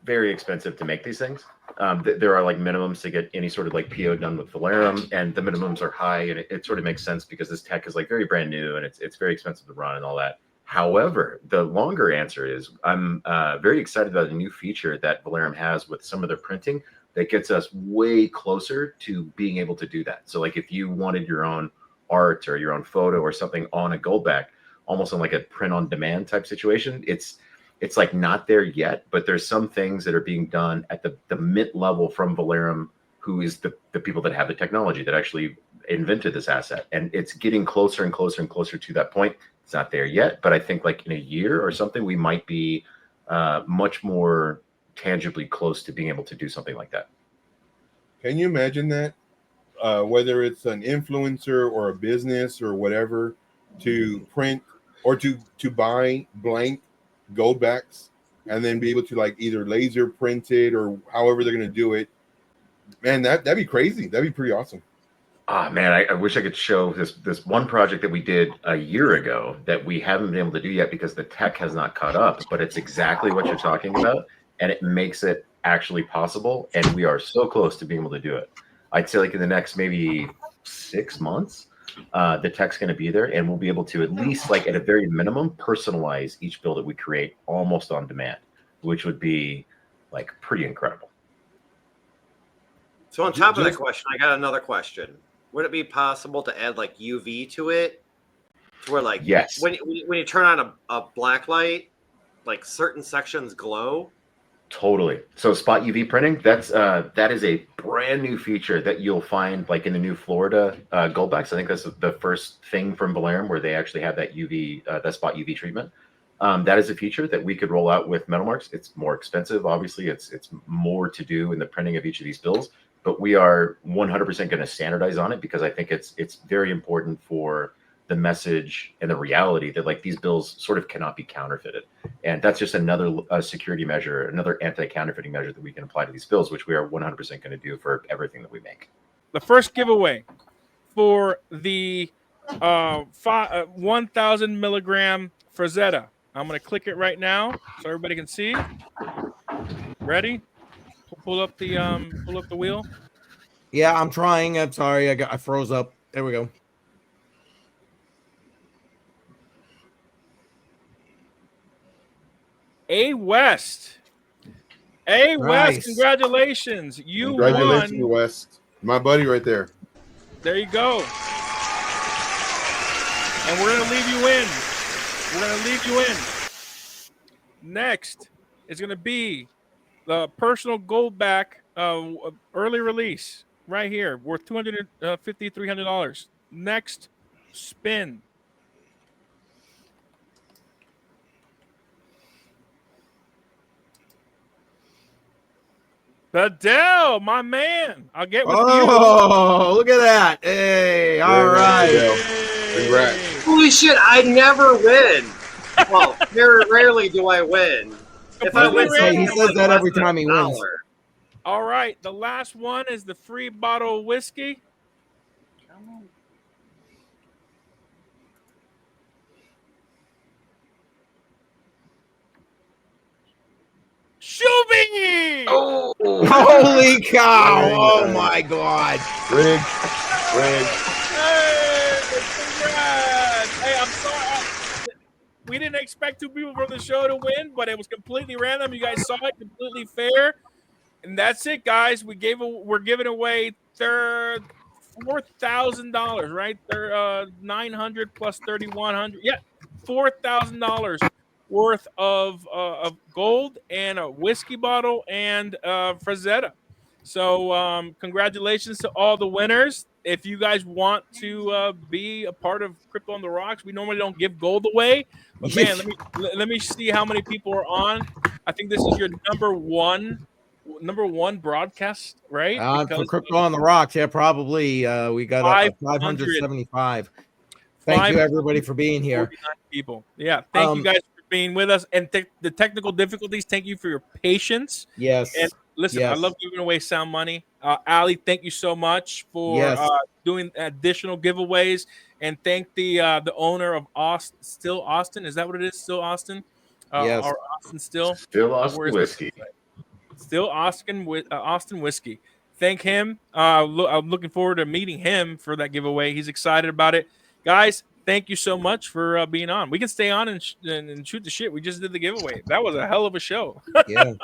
very expensive to make these things. There are like minimums to get any sort of like PO done with Valerium, and the minimums are high, and it sort of makes sense because this tech is like very brand new and it's very expensive to run and all that. However, the longer answer is I'm very excited about a new feature that Valerium has with some of their printing that gets us way closer to being able to do that. So like if you wanted your own art or your own photo or something on a Goldback, almost on like a print on demand type situation, it's like not there yet, but there's some things that are being done at the mid level from Valerium, who is the people that have the technology that actually invented this asset. And it's getting closer and closer and closer to that point. It's not there yet, but I think like in a year or something, we might be much more tangibly close to being able to do something like that. Can you imagine that? Whether it's an influencer or a business or whatever, to print or to buy blank Goldbacks and then be able to like either laser print it or however they're going to do it. Man, that'd be crazy. That'd be pretty awesome. Ah, man, I wish I could show this one project that we did a year ago that we haven't been able to do yet because the tech has not caught up, but it's exactly what you're talking about, and it makes it actually possible, and we are so close to being able to do it. I'd say like in the next maybe 6 months, the tech's going to be there, and we'll be able to at least like at a very minimum personalize each build that we create almost on demand, which would be like pretty incredible. So on top of that question, I got another question. Would it be possible to add like UV to it, to where like yes, when you turn on a black light, like certain sections glow? Totally. So spot UV printing, that is a brand new feature that you'll find like in the new Florida Goldbacks. I think that's the first thing from Valerium where they actually have that UV that spot UV treatment. That is a feature that we could roll out with MetalMarks. It's more expensive, obviously. It's more to do in the printing of each of these bills, but we are 100% going to standardize on it because I think it's very important for the message and the reality that like these bills sort of cannot be counterfeited. And that's just another security measure, another anti-counterfeiting measure that we can apply to these bills, which we are 100% going to do for everything that we make. The first giveaway for the 1,000 milligram Frazetta. I'm going to click it right now so everybody can see. Ready? Pull up the wheel. Yeah, I'm trying. I'm sorry. I froze up. There we go. A West. A West, congratulations. Congratulations, won. West. My buddy right there. There you go. And we're going to leave you in. We're going to leave you in. Next is going to be the personal Goldback early release right here, worth $250, $300. Next spin. Adele, my man. I'll get with you. Oh, look at that. Hey, all right. Congrats. Holy shit, I never win. Well, very rarely do I win. If I win, He says that every time he wins. All right, the last one is the free bottle of whiskey. Shuby! Oh, holy cow! Oh my God! Rig. Hey, congrats! Hey, I'm sorry. We didn't expect two people from the show to win, but it was completely random. You guys saw it, completely fair, and that's it, guys. We're giving away $4,000, right? 900 plus 3,100. Yeah, $4,000 worth of gold and a whiskey bottle and Frazetta. So congratulations to all the winners. If you guys want to be a part of Crypto on the Rocks, we normally don't give gold away, but man, let me see how many people are on. I think this is your number one broadcast, right? For Crypto on the Rocks, yeah, probably. We got 575. Thank you, everybody, for being here. People, yeah, thank you guys for being with us. And the technical difficulties, thank you for your patience. Yes. And listen, I love giving away sound money. Ali, thank you so much for doing additional giveaways. And thank the owner of Still Austin. Is that what it is? Still Austin? Yes. Or Austin Still? Still Austin Whiskey. Still Austin Whiskey. Thank him. I'm looking forward to meeting him for that giveaway. He's excited about it. Guys, thank you so much for being on. We can stay on and shoot the shit. We just did the giveaway. That was a hell of a show. Yeah.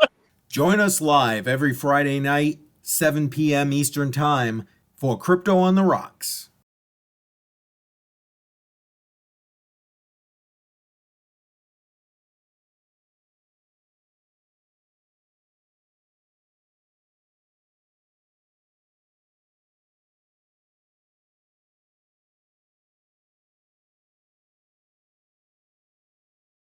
Join us live every Friday night, 7 p.m. Eastern Time for Crypto on the Rocks.